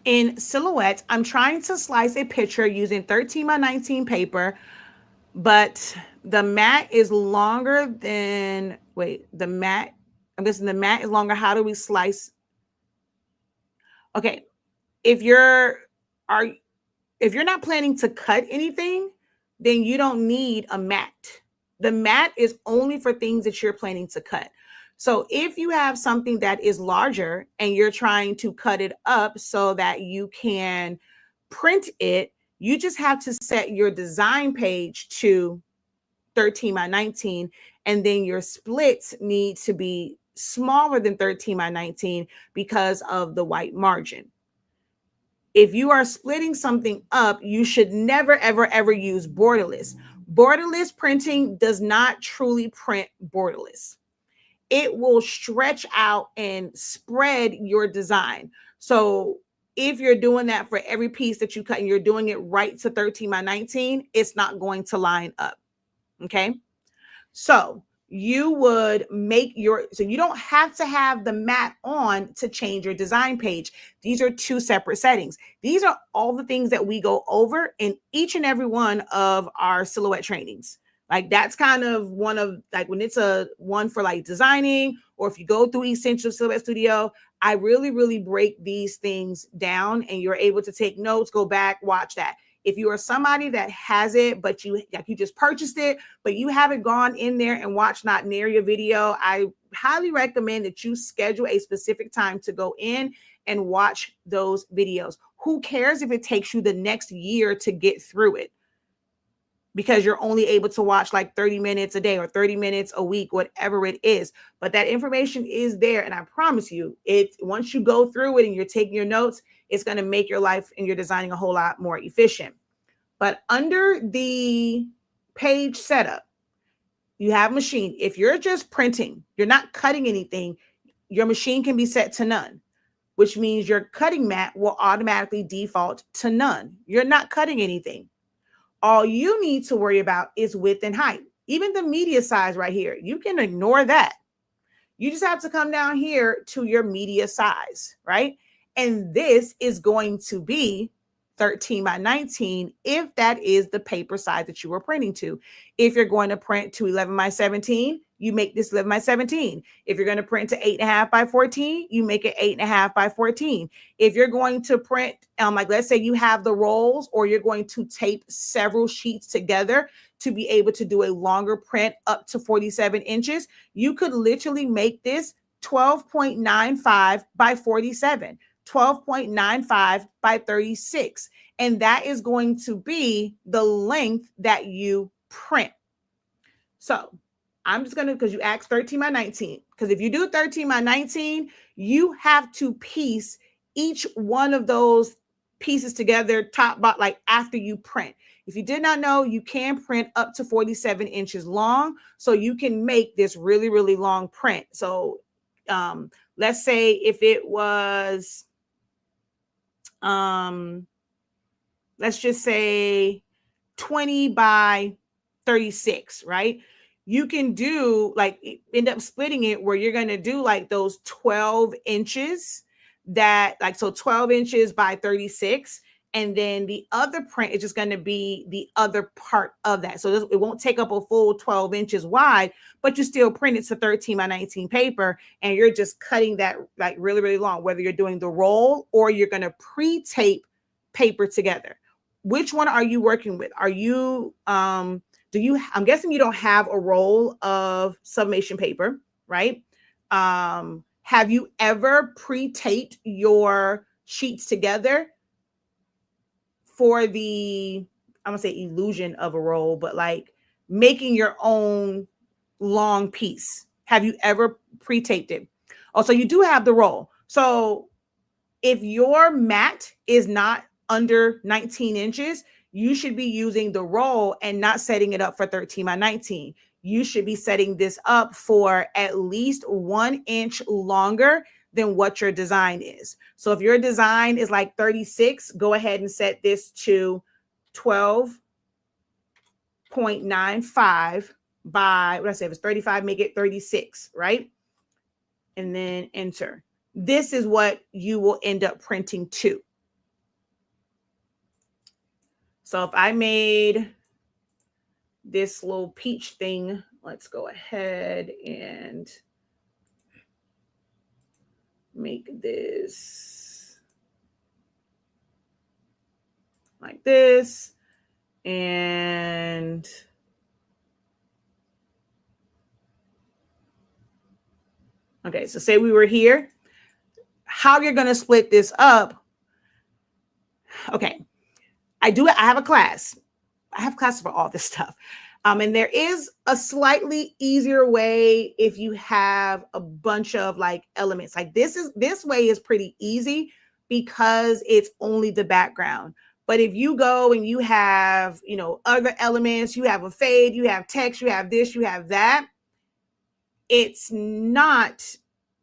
Speaker 1: In silhouettes, I'm trying to slice a picture using 13 by 19 paper, but the mat is longer than, the mat, I'm guessing the mat is longer. How do we slice? Okay. If you're, are, if you're not planning to cut anything, then you don't need a mat. The mat is only for things that you're planning to cut. So if you have something that is larger and you're trying to cut it up so that you can print it, you just have to set your design page to 13 by 19, and then your splits need to be smaller than 13 by 19 because of the white margin. If you are splitting something up, you should never, ever, ever use borderless. Borderless printing does not truly print borderless. It will stretch out and spread your design. So if you're doing that for every piece that you cut and you're doing it right to 13 by 19, it's not going to line up. Okay. So you don't have to have the mat on to change your design page. These are two separate settings. These are all the things that we go over in each and every one of our silhouette trainings. Like that's kind of one of, like, when it's a one for like designing, or if you go through Essential Silhouette Studio, I really, really break these things down and you're able to take notes, go back, watch that. If you are somebody that has it, but you just purchased it, but you haven't gone in there and watched Not Near Your video, I highly recommend that you schedule a specific time to go in and watch those videos. Who cares if it takes you the next year to get through it? Because you're only able to watch like 30 minutes a day or 30 minutes a week, whatever it is. But that information is there. And I promise you, once you go through it and you're taking your notes, it's going to make your life and your designing a whole lot more efficient. But under the page setup, you have a machine. If you're just printing, you're not cutting anything, your machine can be set to none, which means your cutting mat will automatically default to none. You're not cutting anything. All you need to worry about is width and height. Even the media size right here, you can ignore that. You just have to come down here to your media size, right? And this is going to be 13 by 19 if that is the paper size that you were printing to. If you're going to print to 11 by 17, you make this 11 by 17. If you're going to print to 8.5 by 14, you make it 8.5 by 14. If you're going to print, like let's say you have the rolls, or you're going to tape several sheets together to be able to do a longer print up to 47 inches, you could literally make this 12.95 by 47, 12.95 by 36. And that is going to be the length that you print. So I'm just going to, because you asked 13 by 19, because if you do 13 by 19, you have to piece each one of those pieces together, top, bottom, like after you print. If you did not know, you can print up to 47 inches long. So you can make this really, really long print. So let's say if it was, let's just say 20 by 36, right? You can do like end up splitting it where you're going to do like those 12 inches that like, so 12 inches by 36. And then the other print is just going to be the other part of that. So it won't take up a full 12 inches wide, but you still print it to 13 by 19 paper. And you're just cutting that like really, really long, whether you're doing the roll or you're going to pre-tape paper together. Which one are you working with? Are you, I'm guessing you don't have a roll of sublimation paper, right? Have you ever pre-taped your sheets together for the, I'm gonna say illusion of a roll, but like making your own long piece? Have you ever pre-taped it? Oh, so you do have the roll. So if your mat is not under 19 inches, you should be using the roll and not setting it up for 13 by 19. You should be setting this up for at least 1 inch longer than what your design is. So if your design is like 36, go ahead and set this to 12.95 by, what I say, if it's 35, make it 36, right? And then enter. This is what you will end up printing to. So if I made this little peach thing, let's go ahead and make this like this. And okay, so say we were here. How you're going to split this up. Okay. I have a class. I have classes for all this stuff. And there is a slightly easier way if you have a bunch of like elements. Like this way is pretty easy because it's only the background. But if you go and you have, other elements, you have a fade, you have text, you have this, you have that, it's not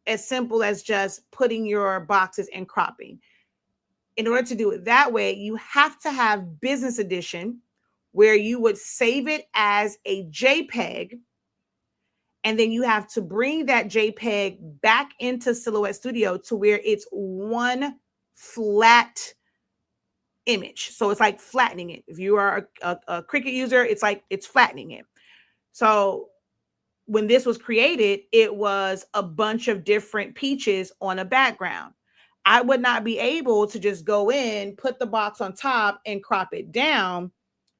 Speaker 1: as simple as just putting your boxes and cropping. In order to do it that way, you have to have Business Edition, where you would save it as a JPEG. And then you have to bring that JPEG back into Silhouette Studio to where it's one flat image. So it's like flattening it. If you are a Cricut user, it's flattening it. So when this was created, it was a bunch of different peaches on a background. I would not be able to just go in, put the box on top and crop it down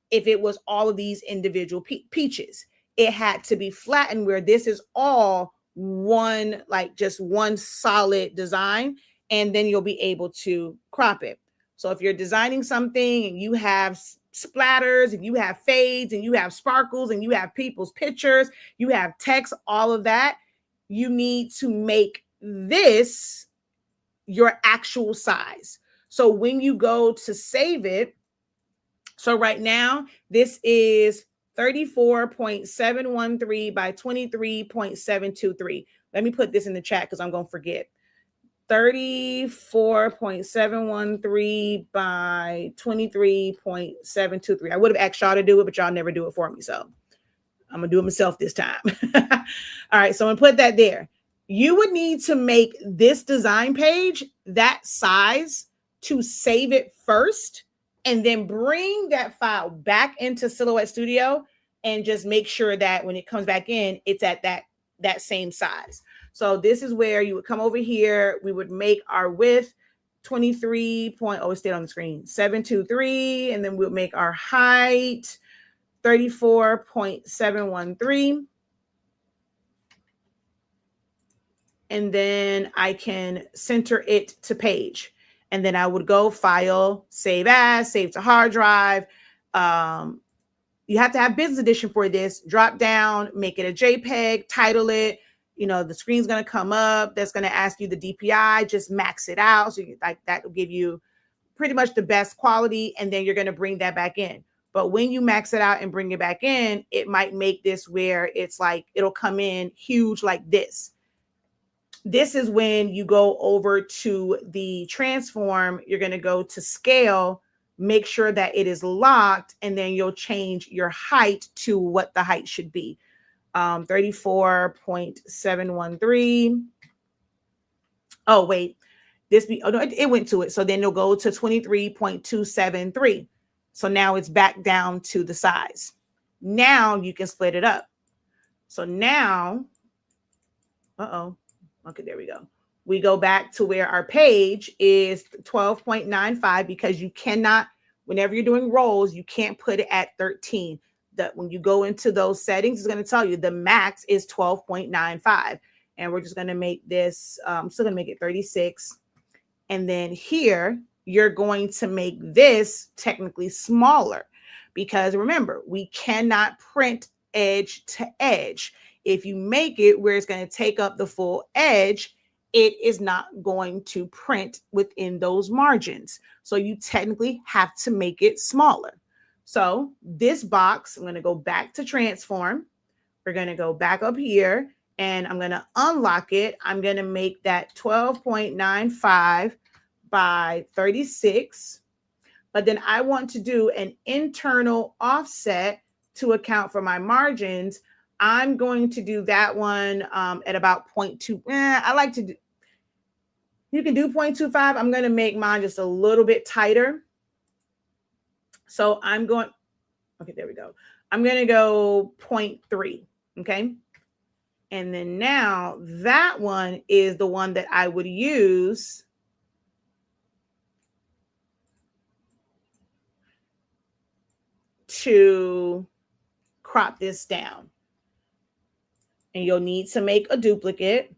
Speaker 1: if it was all of these individual peaches. It had to be flattened where this is all one, like just one solid design. and then you'll be able to crop it. So if you're designing something and you have splatters and you have fades and you have sparkles and you have people's pictures, you have text, all of that, you need to make this your actual size. So when you go to save it, so right now this is 34.713 by 23.723. Let me put this in the chat because I'm going to forget. 34.713 by 23.723. I would have asked y'all to do it, but y'all never do it for me. So I'm going to do it myself this time. All right. So I'm going to put that there. You would need to make this design page that size to save it first, and then bring that file back into Silhouette Studio and just make sure that when it comes back in, it's at that same size. So this is where you would come over here. We would make our width 23. It stayed on the screen, 723. And then we'll make our height 34.713. And then I can center it to page. And then I would go file, save as, save to hard drive. You have to have business edition for this. Drop down, make it a JPEG, title it. You know, the screen's going to come up. That's going to ask you the DPI. Just max it out. So like that will give you pretty much the best quality. And then you're going to bring that back in. But when you max it out and bring it back in, it might make this where it's like, it'll come in huge like this. This is when you go over to the transform, you're going to go to scale, make sure that it is locked, and then you'll change your height to what the height should be. 34.713. Oh, wait. It went to it. So then you'll go to 23.273. So now it's back down to the size. Now you can split it up. So now, okay, there we go. We go back to where our page is 12.95 because you cannot, whenever you're doing rolls, you can't put it at 13. That when you go into those settings, it's going to tell you the max is 12.95. And we're just going to make this, I'm still going to make it 36. And then here, you're going to make this technically smaller because remember, we cannot print edge to edge. If you make it where it's going to take up the full edge, it is not going to print within those margins. So you technically have to make it smaller. So this box, I'm going to go back to transform. We're going to go back up here and I'm going to unlock it. I'm going to make that 12.95 by 36. But then I want to do an internal offset to account for my margins. I'm going to do that one at about 0.2. I like to do, you can do 0.25. I'm going to make mine just a little bit tighter. So I'm going, okay, there we go. I'm going to go 0.3, okay? And then now that one is the one that I would use to crop this down. And you'll need to make a duplicate.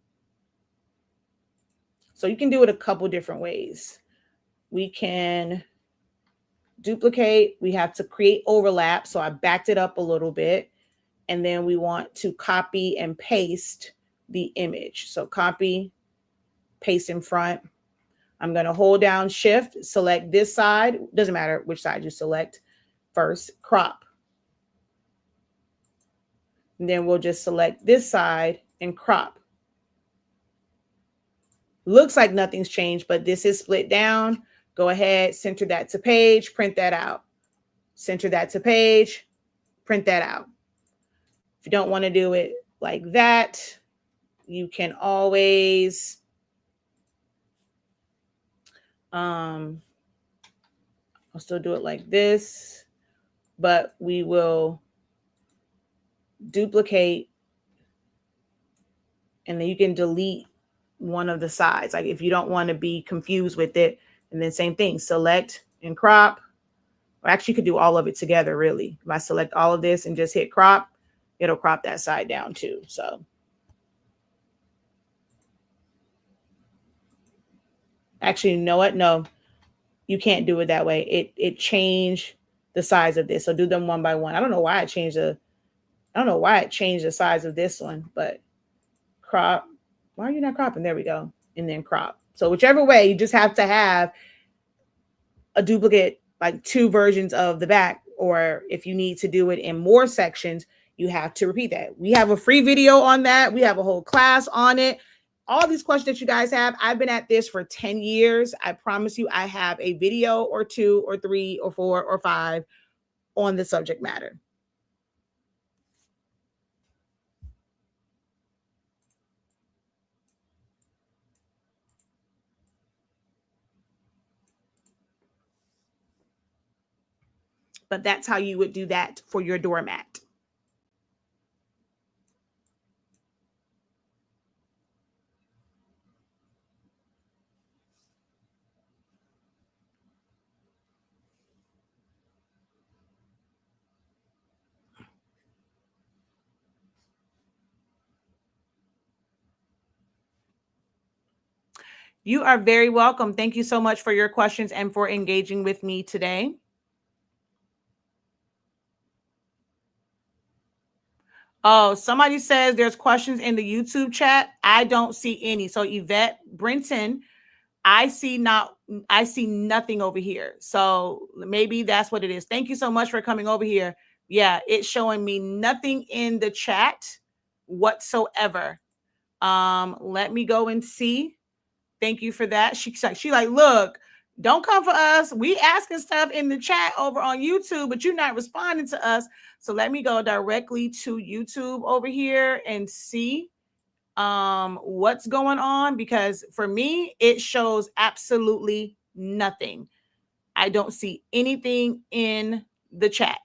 Speaker 1: So you can do it a couple different ways. We can duplicate. We have to create overlap. So I backed it up a little bit. And then we want to copy and paste the image. So copy, paste in front. I'm going to hold down Shift, select this side. Doesn't matter which side you select first, crop. And then we'll just select this side and crop. Looks like nothing's changed, but this is split down. Go ahead, center that to page, print that out. Center that to page, print that out. If you don't want to do it like that, you can always I'll still do it like this, but we will duplicate and then you can delete one of the sides. Like if you don't want to be confused with it, and then same thing, select and crop. Or actually you could do all of it together really. If I select all of this and just hit crop, it'll crop that side down too. So Actually, you know what? No, you can't do it that way. It changed the size of this. So do them one by one. I don't know why it changed the size of this one, but crop. Why are you not cropping? There we go. And then crop. So whichever way, you just have to have a duplicate, like two versions of the back, or if you need to do it in more sections, you have to repeat that. We have a free video on that. We have a whole class on it. All these questions that you guys have, I've been at this for 10 years. I promise you, I have a video or two or three or four or five on the subject matter. But that's how you would do that for your doormat. You are very welcome. Thank you so much for your questions and for engaging with me today. Oh, somebody says there's questions in the YouTube chat. I don't see any. So Yvette Brenton, I see nothing over here. So maybe that's what it is. Thank you so much for coming over here. Yeah, it's showing me nothing in the chat whatsoever. Let me go and see. Thank you for that. She like, look, don't come for us. We asking stuff in the chat over on YouTube, but you're not responding to us. So let me go directly to YouTube over here and see what's going on, because for me, it shows absolutely nothing. I don't see anything in the chat.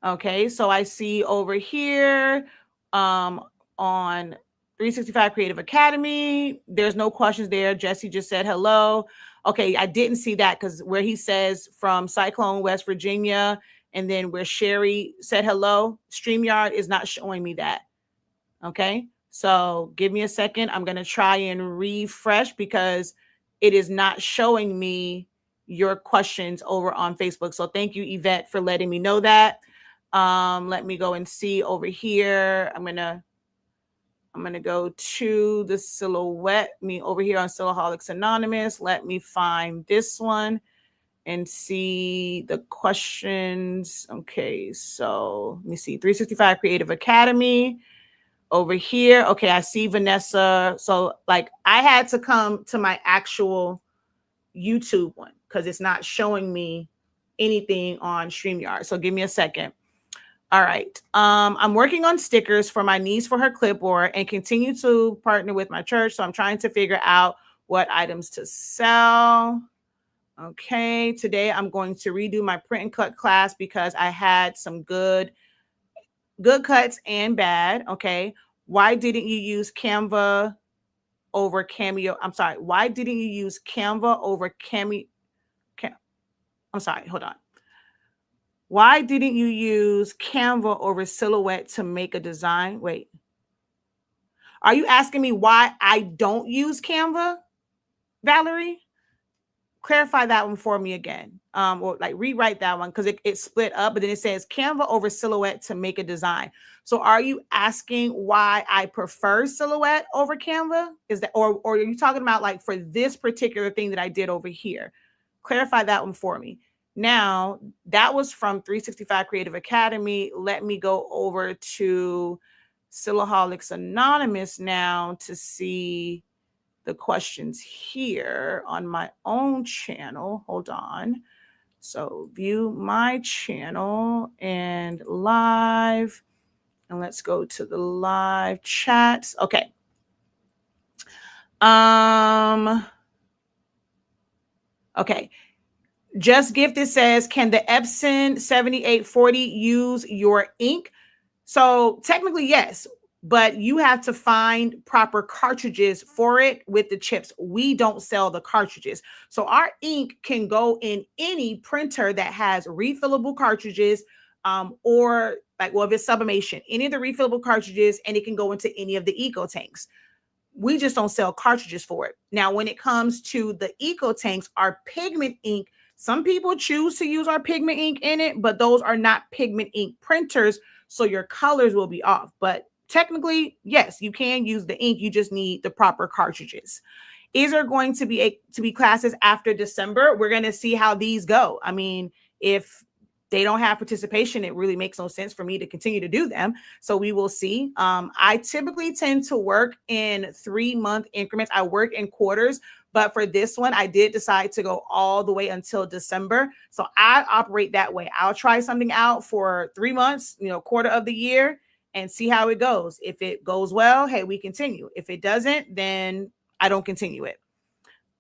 Speaker 1: Okay, so I see over here on 365 Creative Academy, there's no questions there. Jesse just said hello. Okay, I didn't see that because where he says from Cyclone, West Virginia, and then where Sherry said hello, StreamYard is not showing me that. Okay, so give me a second. I'm going to try and refresh because it is not showing me your questions over on Facebook. So thank you, Yvette, for letting me know that. Let me go and see over here. I'm gonna go to the silhouette, me over here on Silhouettes Anonymous. Let me find this one and see the questions. Okay, so let me see. 365 Creative Academy over here. Okay, I see Vanessa. So like I had to come to my actual YouTube one because it's not showing me anything on StreamYard. So give me a second. All right. I'm working on stickers for my niece for her clipboard and continue to partner with my church. So I'm trying to figure out what items to sell. Okay. Today I'm going to redo my print and cut class because I had some good cuts and bad. Okay. Why didn't you use Canva over Cameo? I'm sorry. Why didn't you use Canva over Cameo? I'm sorry. Hold on. Why didn't you use Canva over Silhouette to make a design? Wait. Are you asking me why I don't use Canva, Valerie? Clarify that one for me again. Or like rewrite that one because it split up, but then it says Canva over Silhouette to make a design. So are you asking why I prefer Silhouette over Canva? Is that or are you talking about like for this particular thing that I did over here? Clarify that one for me. Now, that was from 365 Creative Academy. Let me go over to Silhouettes Anonymous now to see the questions here on my own channel. Hold on. So view my channel and live. And let's go to the live chats. Okay. Okay. Just Gifted says, can the Epson 7840 use your ink? So technically, yes, but you have to find proper cartridges for it with the chips. We don't sell the cartridges. So our ink can go in any printer that has refillable cartridges or like, well, if it's sublimation, any of the refillable cartridges, and it can go into any of the eco tanks. We just don't sell cartridges for it. Now, when it comes to the Eco Tanks, our pigment ink, some people choose to use our pigment ink in it, but those are not pigment ink printers, so your colors will be off. But technically, yes, you can use the ink. You just need the proper cartridges. Is there going to be classes after December? We're going to see how these go. I mean, if they don't have participation, it really makes no sense for me to continue to do them. So we will see. I typically tend to work in 3-month increments. I work in quarters, but for this one, I did decide to go all the way until December. So I operate that way. I'll try something out for 3 months, quarter of the year, and see how it goes. If it goes well, hey, we continue. If it doesn't, then I don't continue it.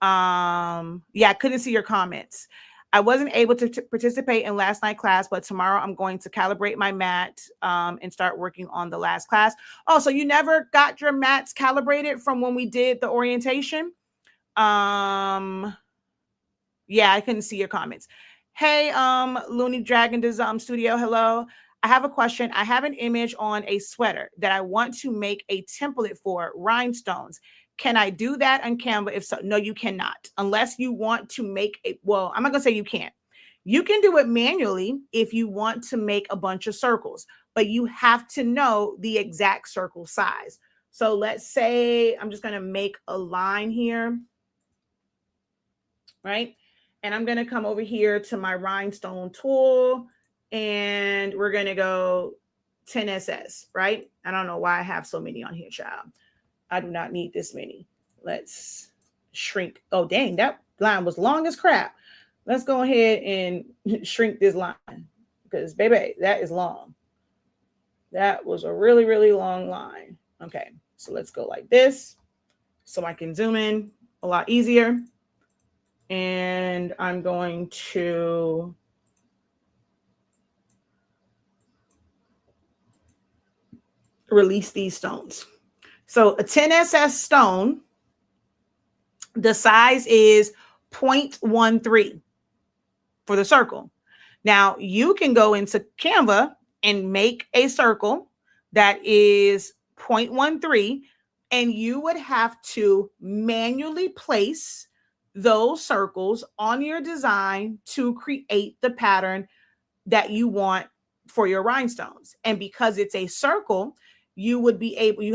Speaker 1: Yeah, I couldn't see your comments. I wasn't able to participate in last night's class, but tomorrow I'm going to calibrate my mat and start working on the last class. Oh, so you never got your mats calibrated from when we did the orientation? Yeah, I couldn't see your comments. Hey, Looney Dragon Studio, hello. I have a question. I have an image on a sweater that I want to make a template for rhinestones. Can I do that on Canva? If so, no, you cannot, unless you want to make well, I'm not gonna say you can't. You can do it manually if you want to make a bunch of circles, but you have to know the exact circle size. So let's say I'm just gonna make a line here, right? And I'm gonna come over here to my rhinestone tool and we're gonna go 10SS, right? I don't know why I have so many on here, child. I do not need this many. Let's shrink. Oh, dang, that line was long as crap. Let's go ahead and shrink this line because, baby, that is long. That was a really, really long line. Okay, so let's go like this so I can zoom in a lot easier. And I'm going to release these stones. So a 10SS stone, the size is 0.13 for the circle. Now you can go into Canva and make a circle that is 0.13, and you would have to manually place those circles on your design to create the pattern that you want for your rhinestones. And because it's a circle, you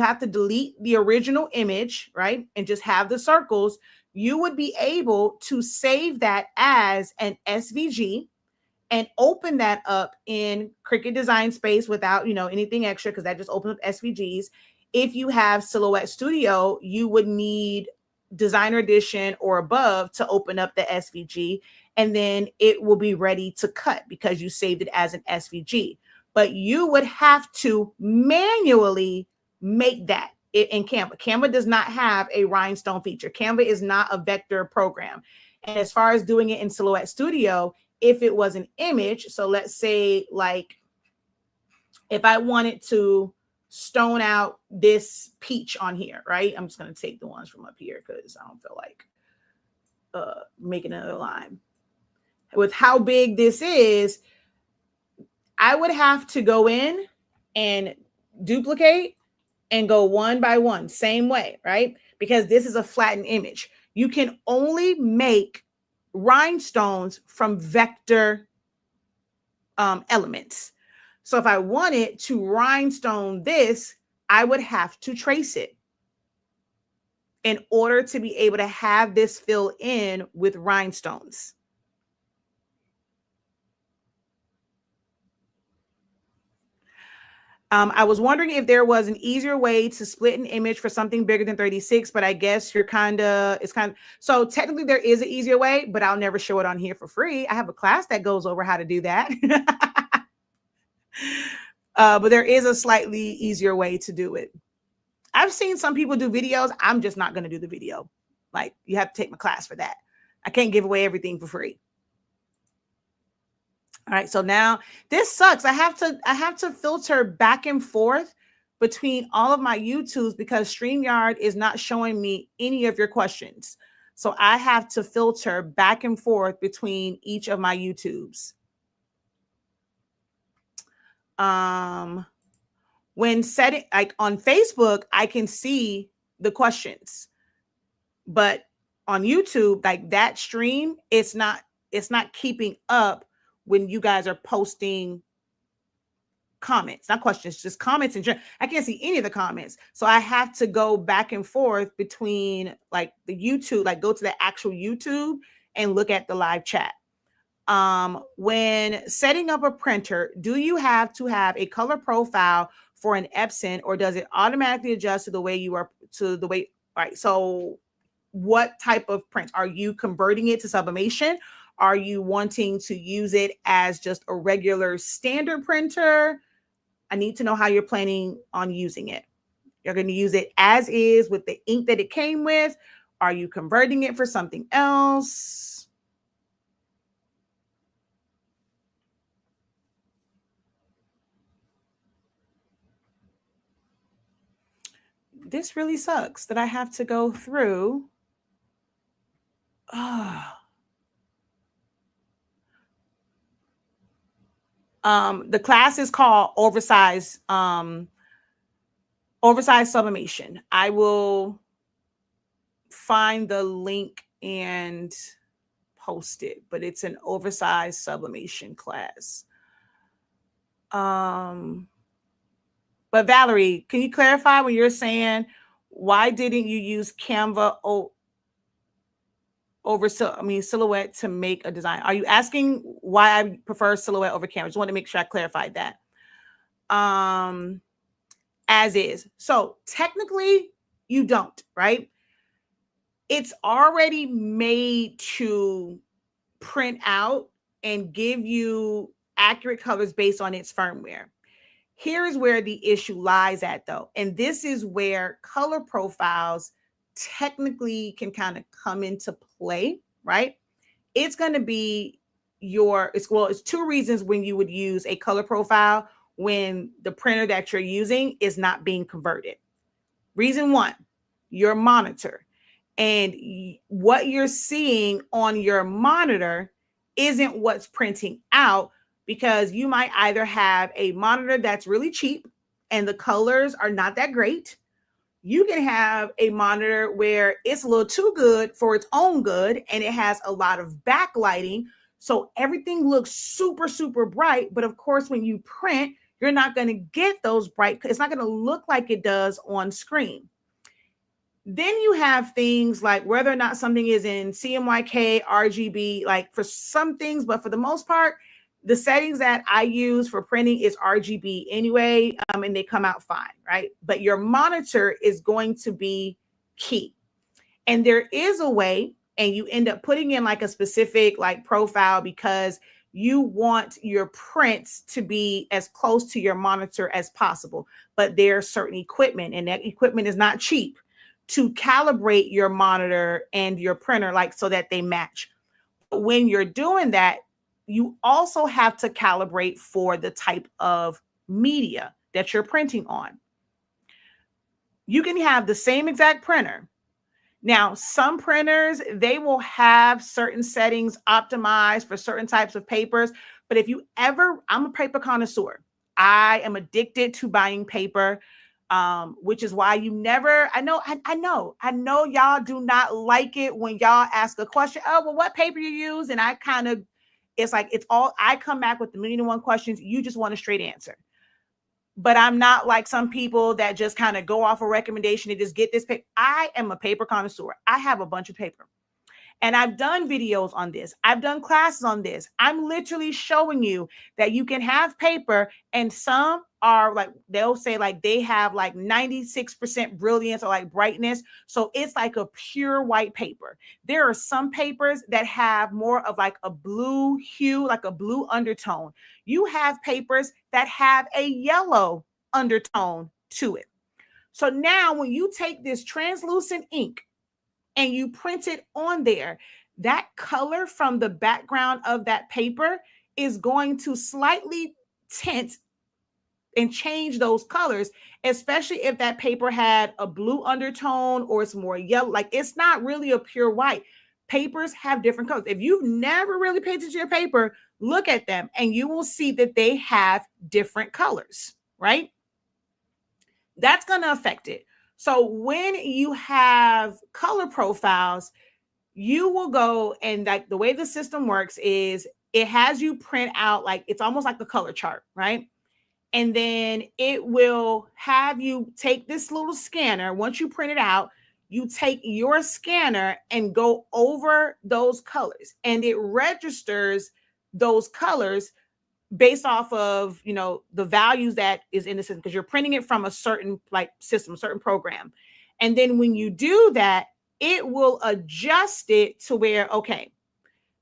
Speaker 1: have to delete the original image, right? And just have the circles. You would be able to save that as an SVG and open that up in Cricut Design Space without, anything extra, because that just opens up SVGs. If you have Silhouette Studio, you would need Designer Edition or above to open up the SVG, and then it will be ready to cut because you saved it as an SVG. But you would have to manually make that in Canva. Canva does not have a rhinestone feature. Canva is not a vector program. And as far as doing it in Silhouette Studio, if it was an image, so let's say like if I wanted to stone out this peach on here, right? I'm just going to take the ones from up here because I don't feel like making another line. With how big this is, I would have to go in and duplicate and go one by one, same way, right? Because this is a flattened image. You can only make rhinestones from vector elements. So if I wanted to rhinestone this, I would have to trace it in order to be able to have this fill in with rhinestones. I was wondering if there was an easier way to split an image for something bigger than 36, but I guess so technically there is an easier way, but I'll never show it on here for free. I have a class that goes over how to do that. But there is a slightly easier way to do it. I've seen some people do videos. I'm just not going to do the video. Like, you have to take my class for that. I can't give away everything for free. All right, so now this sucks. I have to filter back and forth between all of my YouTubes because StreamYard is not showing me any of your questions. So I have to filter back and forth between each of my YouTubes. When setting, like on Facebook, I can see the questions. But on YouTube, like that stream, it's not keeping up when you guys are posting comments, not questions, just comments in general. I can't see any of the comments. So I have to go back and forth between like the YouTube, like go to the actual YouTube and look at the live chat. When setting up a printer, do you have to have a color profile for an Epson, or does it automatically adjust to the way you are, to the way, all right? So what type of print? Are you converting it to sublimation? Are you wanting to use it as just a regular standard printer? I need to know how you're planning on using it. You're going to use it as is with the ink that it came with. Are you converting it for something else? This really sucks that I have to go through. The class is called oversized sublimation. I will find the link and post it, but it's an oversized sublimation class. But Valerie, can you clarify when you're saying, why didn't you use Canva over Silhouette to make a design? Are you asking why I prefer Silhouette over Canva? Just want to make sure I clarified that. As is. So technically you don't, right? It's already made to print out and give you accurate colors based on its firmware. Here's where the issue lies at though. And this is where color profiles technically can kind of come into play, right? It's going to be it's two reasons when you would use a color profile when the printer that you're using is not being converted. Reason one, your monitor. And what you're seeing on your monitor isn't what's printing out, because you might either have a monitor that's really cheap and the colors are not that great. You can have a monitor where it's a little too good for its own good and it has a lot of backlighting. So everything looks super, super bright. But of course, when you print, you're not going to get those bright. It's not going to look like it does on screen. Then you have things like whether or not something is in CMYK, RGB, like for some things, but for the most part, the settings that I use for printing is RGB anyway, and they come out fine, right? But your monitor is going to be key. And there is a way, and you end up putting in like a specific like profile because you want your prints to be as close to your monitor as possible. But there's certain equipment, and that equipment is not cheap, to calibrate your monitor and your printer, like so that they match. But when you're doing that, you also have to calibrate for the type of media that you're printing on. You can have the same exact printer. Now, some printers, they will have certain settings optimized for certain types of papers. But if you ever, I'm a paper connoisseur. I am addicted to buying paper. Which is why you never, I know y'all do not like it when y'all ask a question. Oh, well, what paper you use? And I kind of, it's like, I come back with the 1,000,001 questions. You just want a straight answer. But I'm not like some people that just kind of go off a recommendation and just get this paper. I am a paper connoisseur. I have a bunch of paper. And I've done videos on this. I've done classes on this. I'm literally showing you that you can have paper, and some are like, they'll say like they have like 96% brilliance or like brightness. So it's like a pure white paper. There are some papers that have more of like a blue hue, like a blue undertone. You have papers that have a yellow undertone to it. So now when you take this translucent ink and you print it on there, that color from the background of that paper is going to slightly tint and change those colors, especially if that paper had a blue undertone or it's more yellow. Like, it's not really a pure white. Papers have different colors. If you've never really paid attention to your paper, look at them and you will see that they have different colors, right? That's going to affect it. So when you have color profiles, you will go and like the way the system works is it has you print out like it's almost like a color chart, right? And then it will have you take this little scanner. Once you print it out, you take your scanner and go over those colors, and it registers those colors based off of, you know, the values that is in the system, because you're printing it from a certain like system, a certain program. And then when you do that, it will adjust it to where, okay,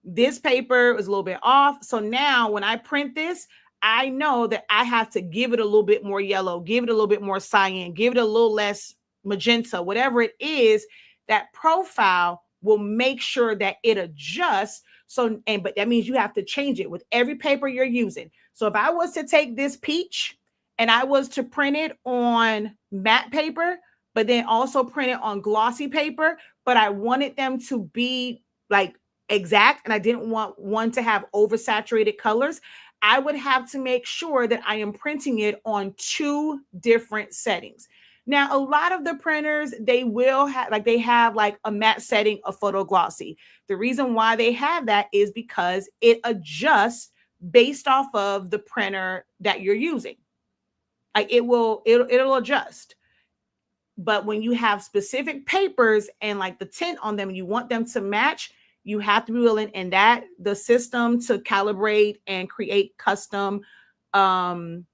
Speaker 1: this paper is a little bit off. So now when I print this, I know that I have to give it a little bit more yellow, give it a little bit more cyan, give it a little less magenta, whatever it is. That profile will make sure that it adjusts. So, and but that means you have to change it with every paper you're using. So if I was to take this peach and I was to print it on matte paper, but then also print it on glossy paper, but I wanted them to be like exact and I didn't want one to have oversaturated colors, I would have to make sure that I am printing it on two different settings. Now, a lot of the printers, they will have like they have like a matte setting, a photo glossy. The reason why they have that is because it adjusts based off of the printer that you're using. Like it'll adjust. But when you have specific papers and like the tint on them, you want them to match, you have to be willing, and that the system to calibrate and create custom color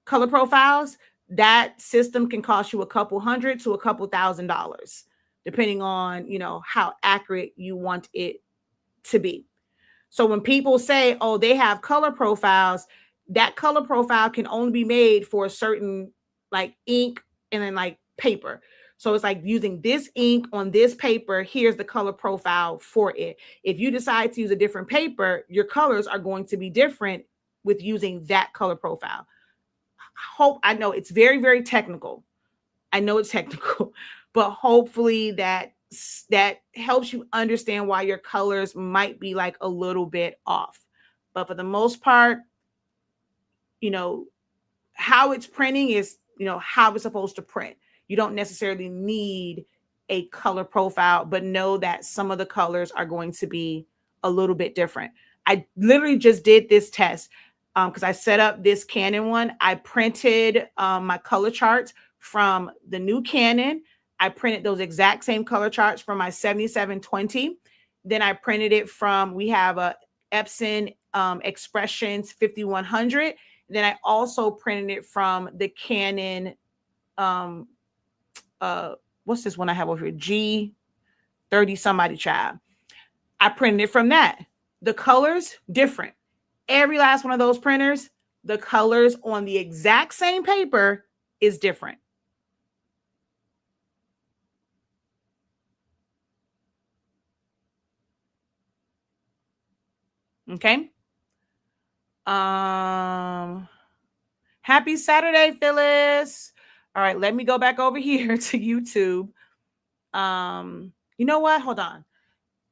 Speaker 1: profiles, that system can cost you a couple hundred to a couple $1,000, depending on, you know, how accurate you want it to be. So when people say, oh, they have color profiles, that color profile can only be made for a certain like ink and then like paper. So it's like using this ink on this paper. Here's the color profile for it. If you decide to use a different paper, your colors are going to be different with using that color profile. I know it's very, very technical. I know it's technical, but hopefully that helps you understand why your colors might be like a little bit off. But for the most part, you know, how it's printing is, you know, how it's supposed to print. You don't necessarily need a color profile, but know that some of the colors are going to be a little bit different. I literally just did this test because I set up this Canon one. I printed my color charts from the new Canon. I printed those exact same color charts from my 7720. Then I printed it from, we have a Epson Expressions 5100. Then I also printed it from the Canon, what's this one I have over here? G30 somebody child. I printed it from that. The colors, different. Every last one of those printers, the colors on the exact same paper is different. Okay. Happy Saturday, Phyllis. All right, let me go back over here to YouTube. You know what? Hold on.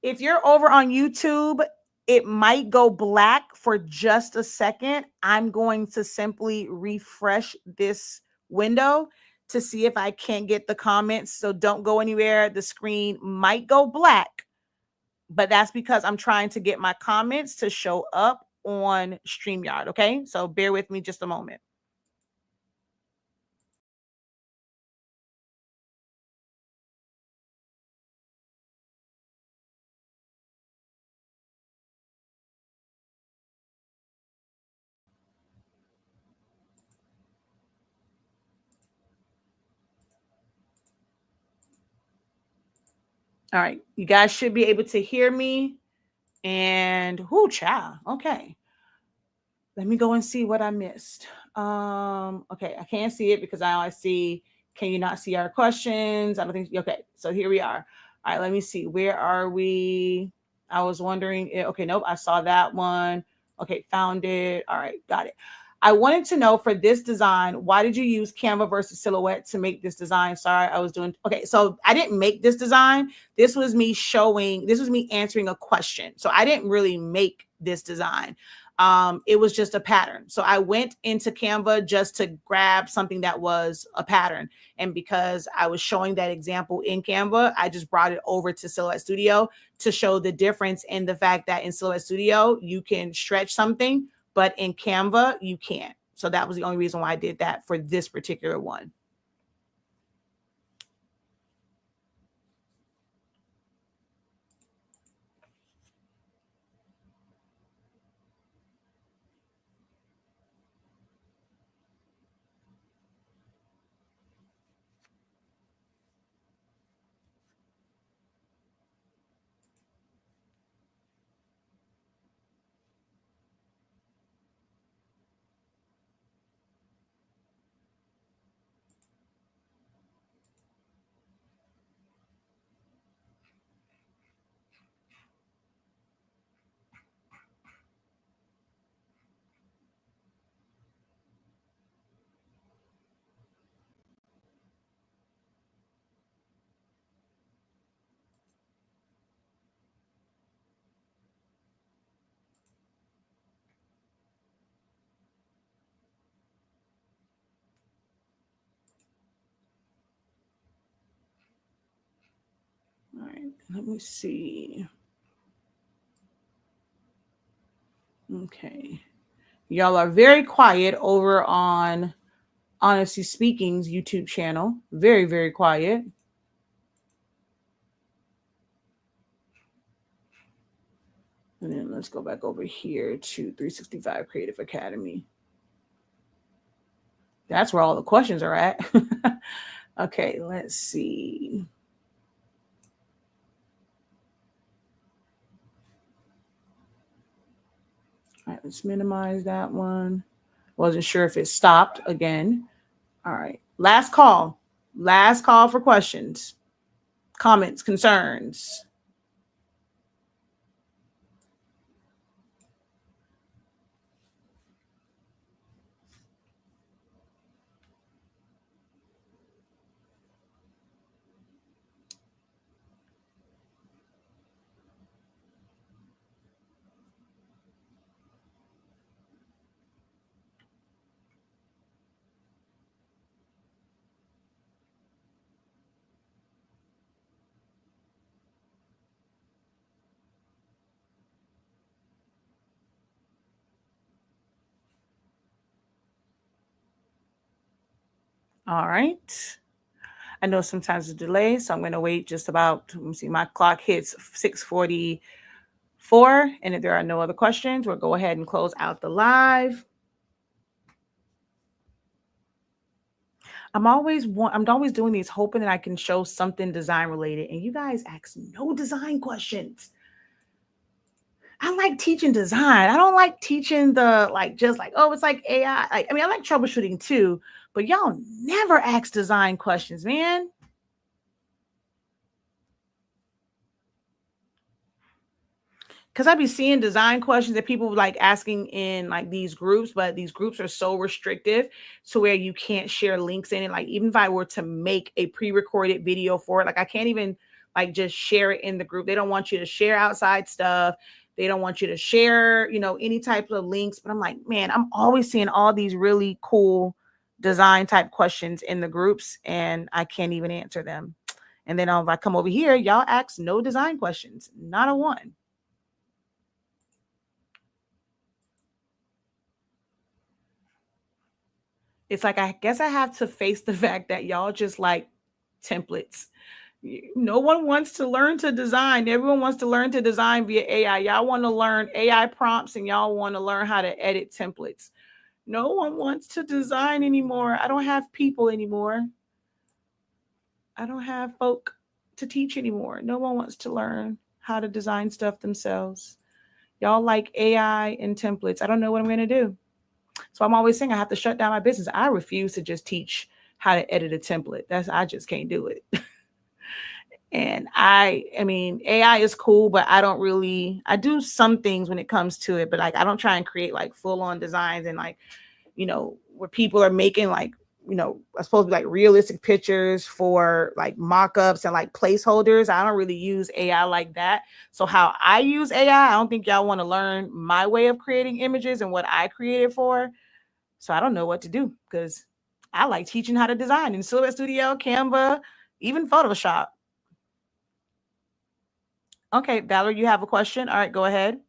Speaker 1: If you're over on YouTube, it might go black for just a second. I'm going to simply refresh this window to see if I can't get the comments. So don't go anywhere. The screen might go black, but that's because I'm trying to get my comments to show up on StreamYard. Okay, so bear with me just a moment. All right, you guys should be able to hear me. And whoo, child. Okay. Let me go and see what I missed. Okay, I can't see it because I see, can you not see our questions? I don't think, okay, so here we are. All right, let me see. Where are we? I was wondering, okay, nope, I saw that one. Okay, found it. All right, got it. I wanted to know for this design, why did you use Canva versus Silhouette to make this design? Sorry, I was doing, okay, so I didn't make this design. This was me answering a question. So I didn't really make this design. It was just a pattern. So I went into Canva just to grab something that was a pattern. And because I was showing that example in Canva, I just brought it over to Silhouette Studio to show the difference in the fact that in Silhouette Studio, you can stretch something, but in Canva, you can't. So that was the only reason why I did that for this particular one. All right, let me see. Okay. Y'all are very quiet over on Honesty Speaking's YouTube channel. Very, very quiet. And then let's go back over here to 365 Creative Academy. That's where all the questions are at. Okay, let's see. All right, let's minimize that one. Wasn't sure if it stopped again. All right, last call. Last call for questions, comments, concerns. All right. I know sometimes a delay, so I'm going to wait just about, let me see, my clock hits 6:44. And if there are no other questions, we'll go ahead and close out the live. I'm always doing these hoping that I can show something design related. And you guys ask no design questions. I like teaching design. I don't like teaching the just like, oh, it's like AI. I mean, I like troubleshooting too, but y'all never ask design questions, man. Because I be seeing design questions that people like asking in like these groups, but these groups are so restrictive to where you can't share links in it. Like even if I were to make a pre-recorded video for it, like I can't even like just share it in the group. They don't want you to share outside stuff. They don't want you to share, any type of links. But I'm like, man, I'm always seeing all these really cool design type questions in the groups and I can't even answer them. And then if I come over here, y'all ask no design questions, not a one. It's like, I guess I have to face the fact that y'all just like templates. No one wants to learn to design. Everyone wants to learn to design via AI. Y'all want to learn AI prompts and y'all want to learn how to edit templates. No one wants to design anymore. I don't have people anymore. I don't have folk to teach anymore. No one wants to learn how to design stuff themselves. Y'all like AI and templates. I don't know what I'm going to do. So I'm always saying I have to shut down my business. I refuse to just teach how to edit a template. I just can't do it. And I mean, AI is cool, but I do some things when it comes to it, but like, I don't try and create like full on designs and like, where people are making like are supposed to be like realistic pictures for like mock-ups and like placeholders. I don't really use AI like that. So how I use AI, I don't think y'all want to learn my way of creating images and what I created for. So I don't know what to do because I like teaching how to design in Silhouette Studio, Canva, even Photoshop. Okay, Valerie, you have a question? All right, go ahead.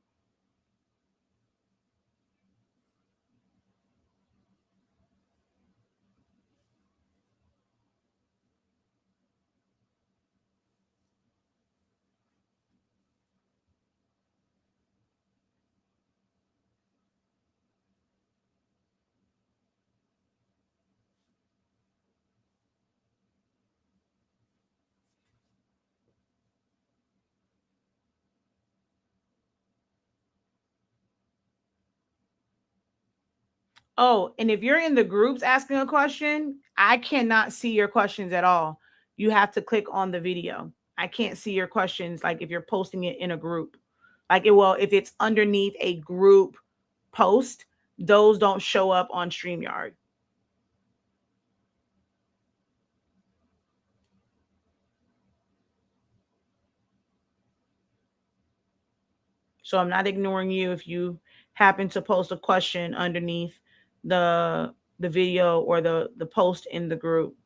Speaker 1: Oh, and if you're in the groups asking a question, I cannot see your questions at all. You have to click on the video. I can't see your questions like if you're posting it in a group. Like it will, if it's underneath a group post, those don't show up on StreamYard. So I'm not ignoring you if you happen to post a question underneath the video or the post in the group.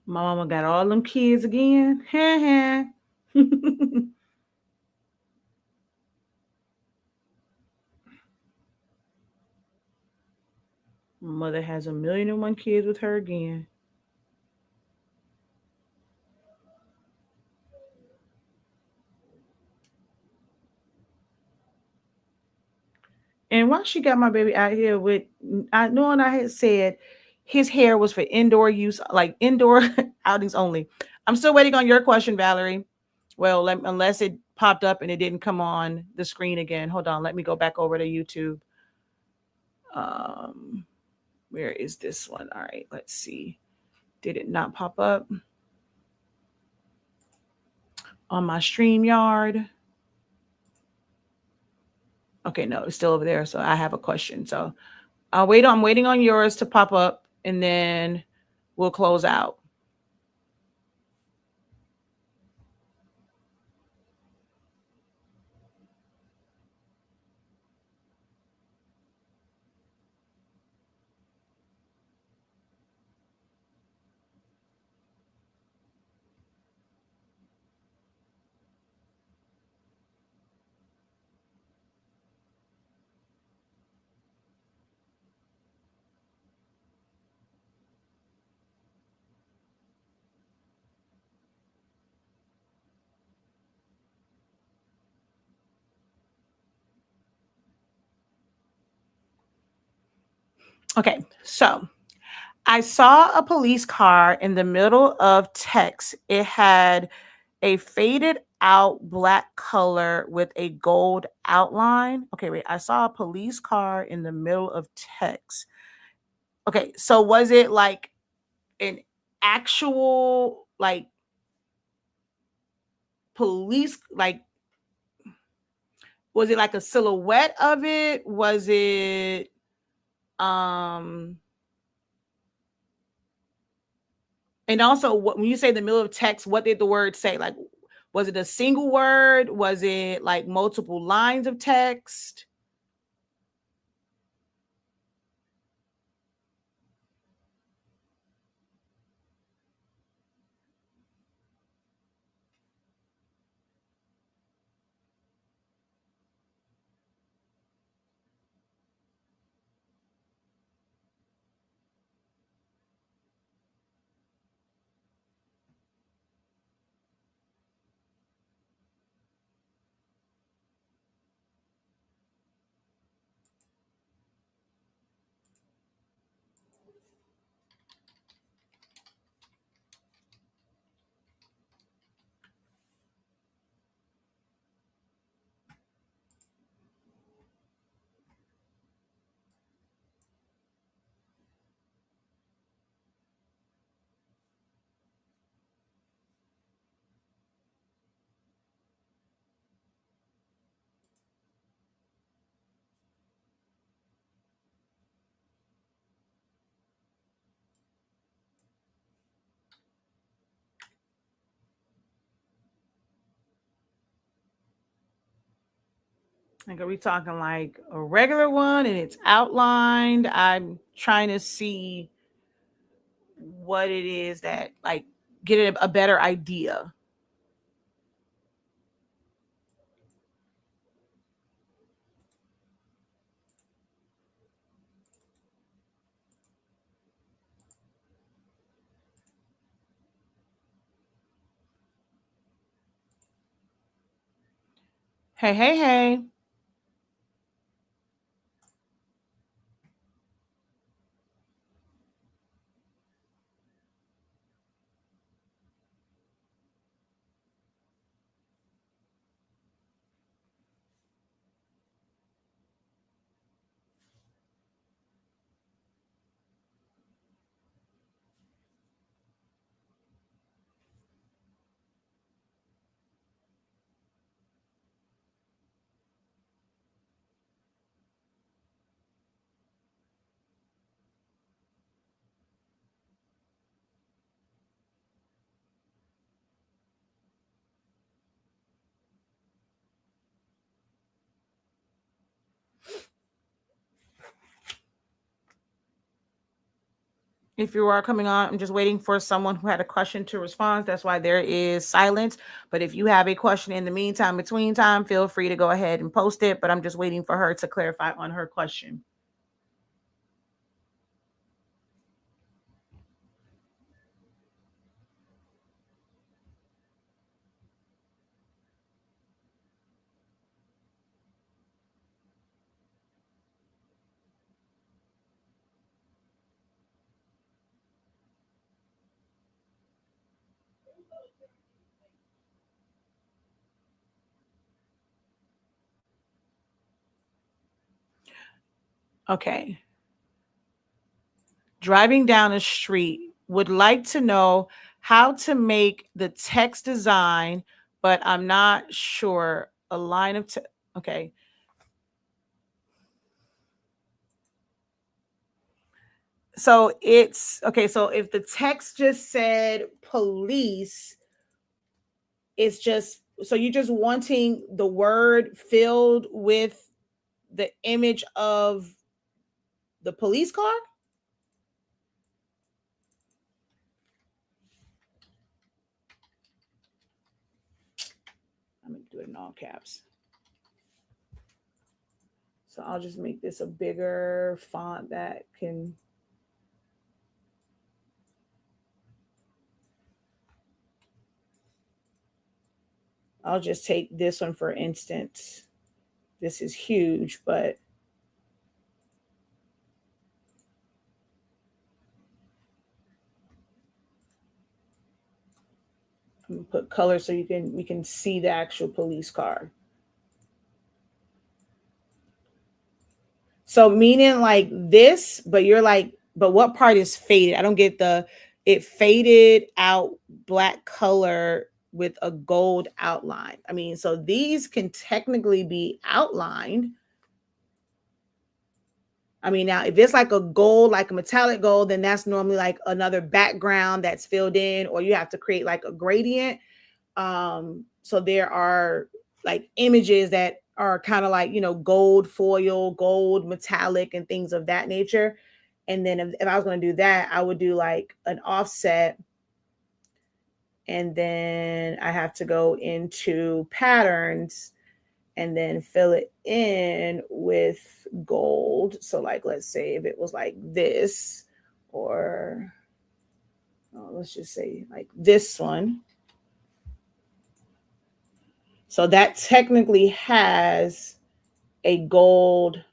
Speaker 1: My mama got all them kids again. Mother has a million and one kids with her again. And why she got my baby out here with, I knowing I had said his hair was for indoor use, like indoor outings only. I'm still waiting on your question, Valerie. Well, unless it popped up and it didn't come on the screen again. Hold on, let me go back over to YouTube. Um, where is this one? All right, let's see. Did it not pop up on my StreamYard? Okay, no, it's still over there. So I have a question. So I'm waiting on yours to pop up and then we'll close out. Okay, so I saw a police car in the middle of text. It had a faded out black color with a gold outline. Okay, wait. I saw a police car in the middle of text. Okay, so was it like an actual like police like was it like a silhouette of it? Was it um and also when you say the middle of text, what did the word say? Like was it a single word? Was it like multiple lines of text? Like, are we talking like a regular one and it's outlined? I'm trying to see what it is that, like, get a better idea. Hey, hey, hey. If you are coming on, I'm just waiting for someone who had a question to respond. That's why there is silence. But if you have a question in the meantime, between time, feel free to go ahead and post it. But I'm just waiting for her to clarify on her question. Okay. Driving down a street, would like to know how to make the text design, but I'm not sure. A line of okay. So it's okay. So if the text just said police, it's just, so you're just wanting the word filled with the image of the police car? I'm gonna do it in all caps. So I'll just make this a bigger font that can. I'll just take this one for instance. This is huge, but I'm gonna put color so we can see the actual police car. So meaning like this, but you're like, but what part is faded? I don't get the, it faded out black color with a gold outline. I mean, so these can technically be outlined. I mean, now if it's like a gold, like a metallic gold, then that's normally like another background that's filled in, or you have to create like a gradient. So there are like images that are kind of like, you know, gold foil, gold metallic, and things of that nature. And then if I was going to do that, I would do like an offset, and then I have to go into patterns and then fill it in with gold. So like, let's say if it was like this, or let's just say like this one. So that technically has a gold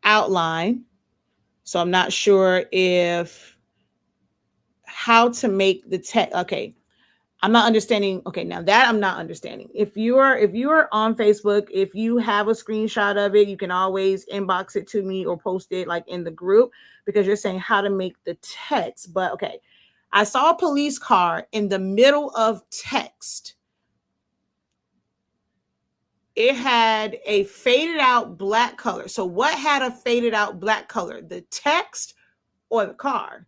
Speaker 1: outline. So I'm not sure if how to make the text. Okay. I'm not understanding. Okay, now that I'm not understanding. If you are on Facebook, if you have a screenshot of it, you can always inbox it to me or post it like in the group, because you're saying how to make the text. But okay, I saw a police car in the middle of text. It had a faded out black color. So what had a faded out black color? The text or the car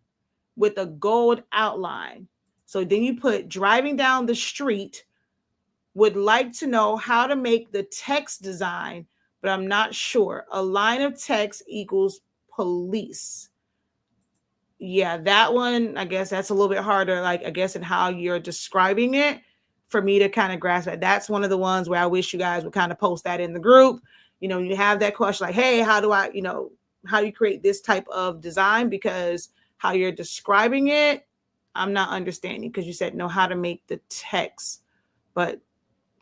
Speaker 1: with a gold outline. So then you put driving down the street, would like to know how to make the text design, but I'm not sure. A line of text equals police. Yeah, that one, I guess that's a little bit harder, like, I guess, in how you're describing it for me to kind of grasp it. That's one of the ones where I wish you guys would kind of post that in the group. You have that question like, hey, how do I, how do you create this type of design? Because how you're describing it, I'm not understanding, because you said know how to make the text, but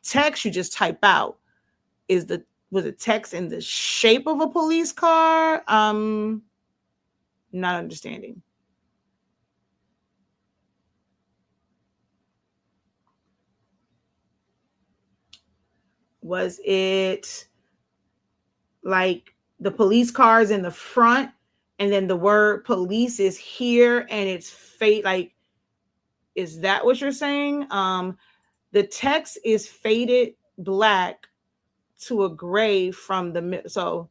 Speaker 1: text you just type out was it text in the shape of a police car? Not understanding. Was it like the police cars in the front, and then the word police is here and it's fade, like, is that what you're saying? The text is faded black to a gray from the so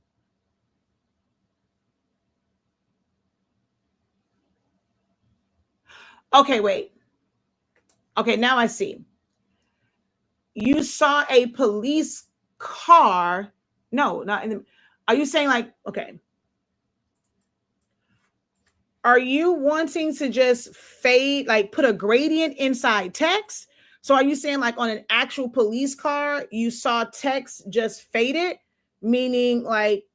Speaker 1: okay, wait. Okay, now I see. You saw a police car. No, not in the. Are you saying like, okay? Are you wanting to just fade, like put a gradient inside text? So are you saying like on an actual police car, you saw text just faded, meaning like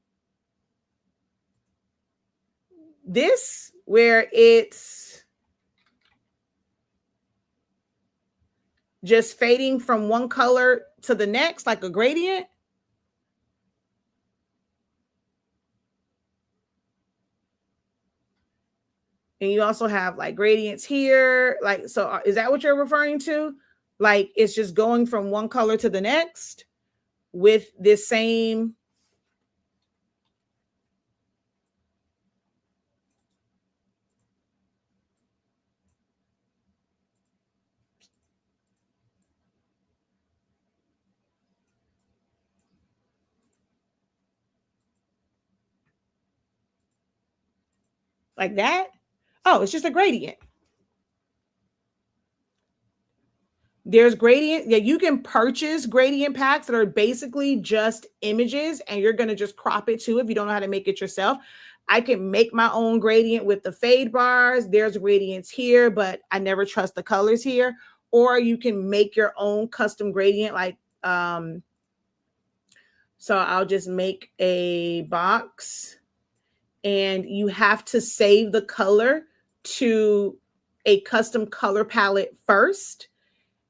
Speaker 1: this, where it's just fading from one color to the next, like a gradient? And you also have like gradients here. Like, so is that what you're referring to? Like it's just going from one color to the next with this same. Like that? Oh, it's just a gradient. There's gradient. Yeah, you can purchase gradient packs that are basically just images, and you're going to just crop it too if you don't know how to make it yourself. I can make my own gradient with the fade bars. There's gradients here, but I never trust the colors here. Or you can make your own custom gradient. Like, so I'll just make a box, and you have to save the color to a custom color palette first.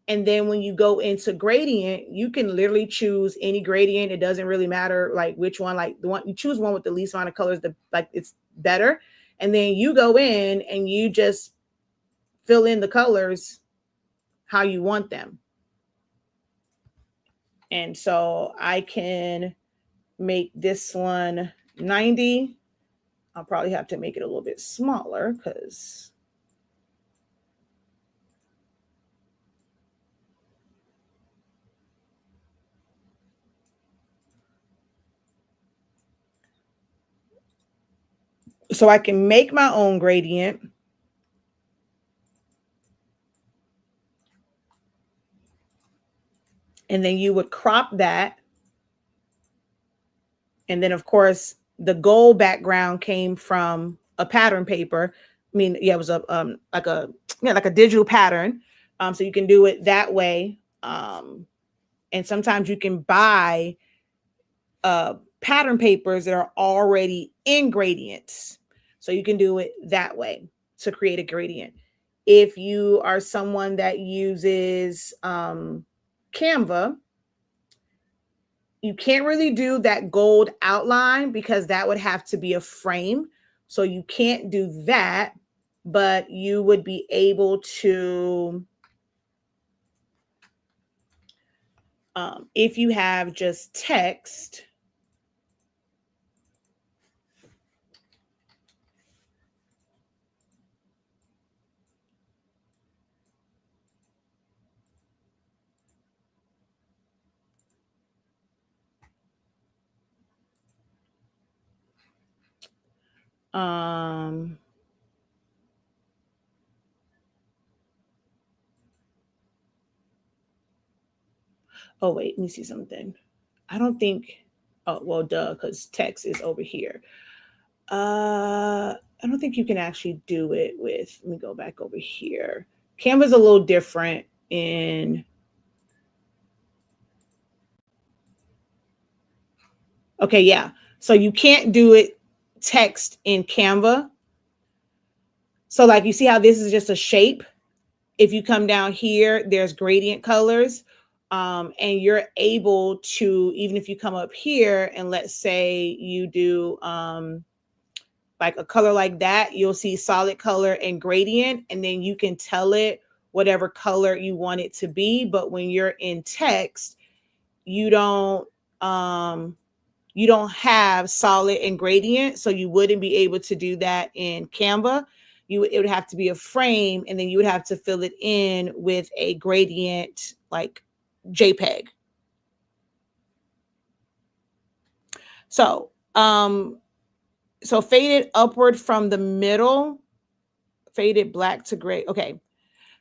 Speaker 1: And then when you go into gradient, you can literally choose any gradient. It doesn't really matter like which one, like the one you choose one with the least amount of colors, like it's better. And then you go in and you just fill in the colors how you want them. And so I can make this one 90. I'll probably have to make it a little bit smaller because so I can make my own gradient. And then you would crop that. And then, of course, the gold background came from a pattern paper. I mean, yeah, it was a like a digital pattern. So you can do it that way. And sometimes you can buy pattern papers that are already in gradients. So you can do it that way to create a gradient. If you are someone that uses Canva, you can't really do that gold outline because that would have to be a frame. So you can't do that, but you would be able to, if you have just text, um, oh wait, let me see something. I don't think Oh, well, duh, because text is over here. I don't think you can actually do it with, let me go back over here. Canva's a little different in, okay, yeah. So you can't do it text in Canva. So like you see how this is just a shape? If you come down here, there's gradient colors. And you're able to, even if you come up here and let's say you do like a color like that, you'll see solid color and gradient, and then you can tell it whatever color you want it to be. But when you're in text, you don't um, you don't have solid and gradient, so you wouldn't be able to do that in Canva. It would have to be a frame, and then you would have to fill it in with a gradient like JPEG. So so faded upward from the middle, faded black to gray. Okay.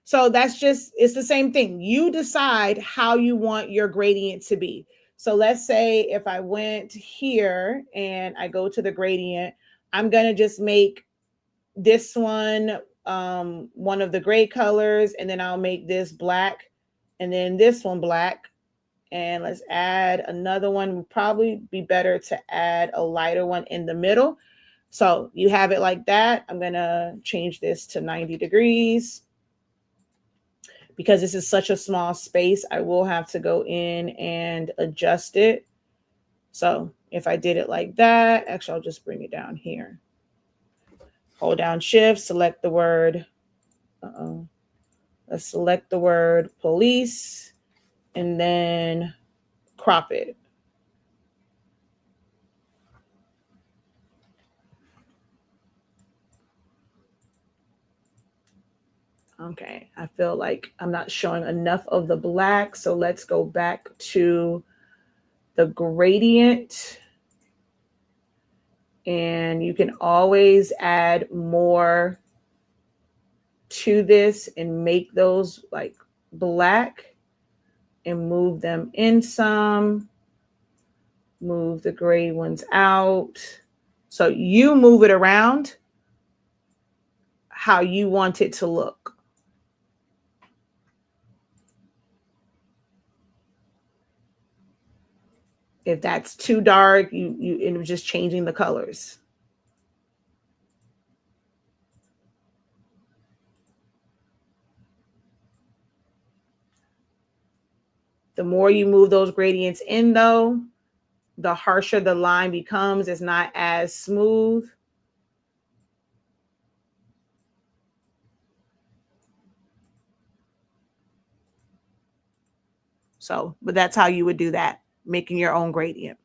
Speaker 1: So that's just, it's the same thing. You decide how you want your gradient to be. So let's say if I went here and I go to the gradient, I'm going to just make this one of the gray colors, and then I'll make this black, and then this one black. And let's add another one. Would probably be better to add a lighter one in the middle. So you have it like that. I'm going to change this to 90 degrees. Because this is such a small space, I will have to go in and adjust it. So if I did it like that, actually, I'll just bring it down here. Hold down Shift, select the word. Let's select the word police and then crop it. Okay, I feel like I'm not showing enough of the black, so let's go back to the gradient. And you can always add more to this and make those like black and move them in some, move the gray ones out. So you move it around how you want it to look. If that's too dark, you end up just changing the colors. The more you move those gradients in though, the harsher the line becomes. It's not as smooth. So, but that's how you would do that, making your own gradient.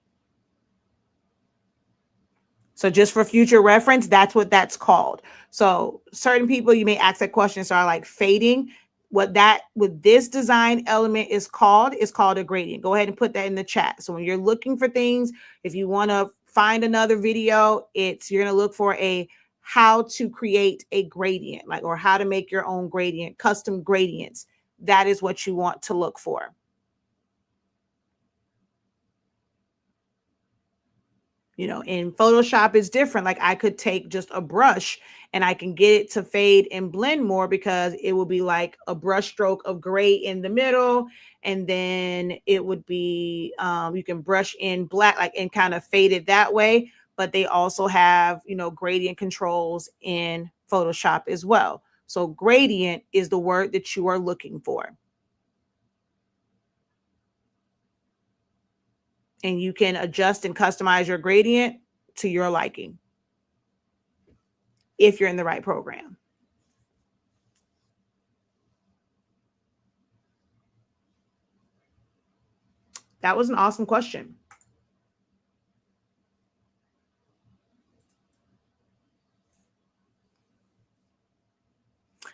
Speaker 1: So just for future reference, that's what that's called. So certain people, you may ask that question, so are like fading. What this design element is called a gradient. Go ahead and put that in the chat. So when you're looking for things, if you want to find another video, you're going to look for a how to create a gradient, like, or how to make your own gradient, custom gradients. That is what you want to look for. You know, in Photoshop is different. Like I could take just a brush and I can get it to fade and blend more, because it will be like a brush stroke of gray in the middle. And then it would be, you can brush in black, like, and kind of fade it that way. But they also have, gradient controls in Photoshop as well. So gradient is the word that you are looking for. And you can adjust and customize your gradient to your liking if you're in the right program. That was an awesome question.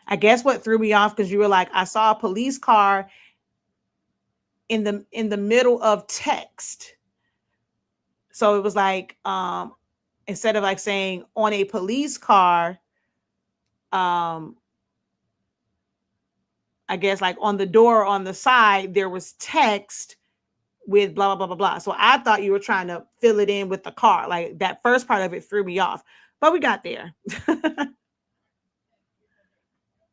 Speaker 1: I guess what threw me off, because you were like, I saw a police car in the middle of text. So it was like, instead of like saying on a police car, I guess like on the door on the side, there was text with blah, blah, blah, blah, blah. So I thought you were trying to fill it in with the car. Like that first part of it threw me off, but we got there.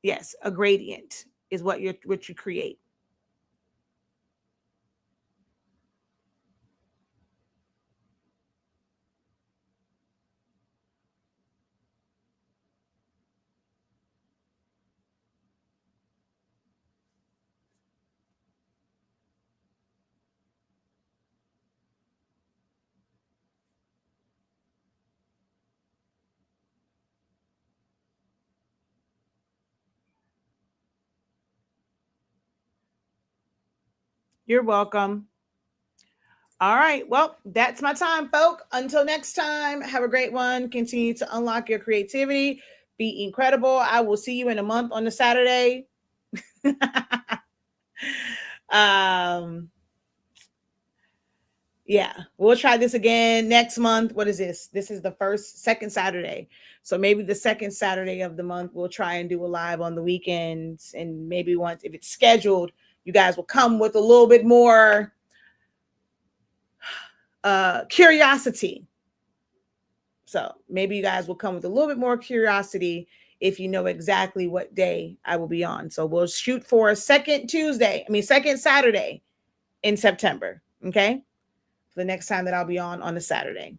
Speaker 1: Yes, a gradient is what you create. You're welcome. All right. Well, that's my time, folk. Until next time, have a great one. Continue to unlock your creativity. Be incredible. I will see you in a month on the Saturday. um, yeah, we'll try this again next month. What is this? This is the second Saturday. So maybe the second Saturday of the month, we'll try and do a live on the weekends. And maybe once, if it's scheduled, you guys will come with a little bit more curiosity. So maybe you guys will come with a little bit more curiosity if you know exactly what day I will be on. So we'll shoot for a second Saturday in September. Okay. For the next time that I'll be on a Saturday.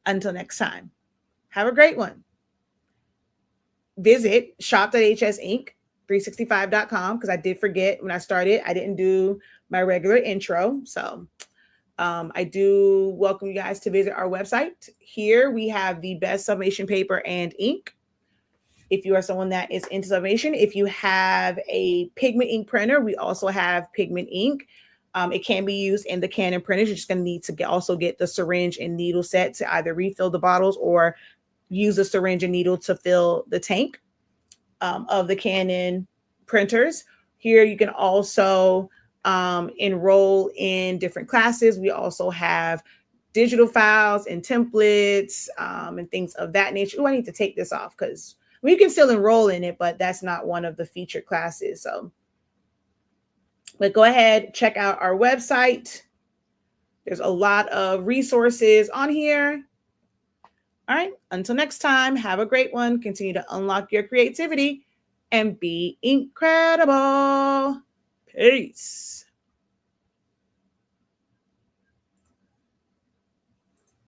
Speaker 1: Until next time, have a great one. Visit shop.hsinc365.com because I did forget when I started, I didn't do my regular intro. So I do welcome you guys to visit our website. Here we have the best summation paper and ink. If you are someone that is into summation, if you have a pigment ink printer, we also have pigment ink. It can be used in the Canon printers. You're just going to need to also get the syringe and needle set to either refill the bottles or use a syringe and needle to fill the tank of the Canon printers. Here you can also enroll in different classes. We also have digital files and templates and things of that nature. Oh, I need to take this off because we can still enroll in it, but that's not one of the featured classes. But go ahead, check out our website. There's a lot of resources on here. All right, until next time, have a great one. Continue to unlock your creativity and be incredible. Peace.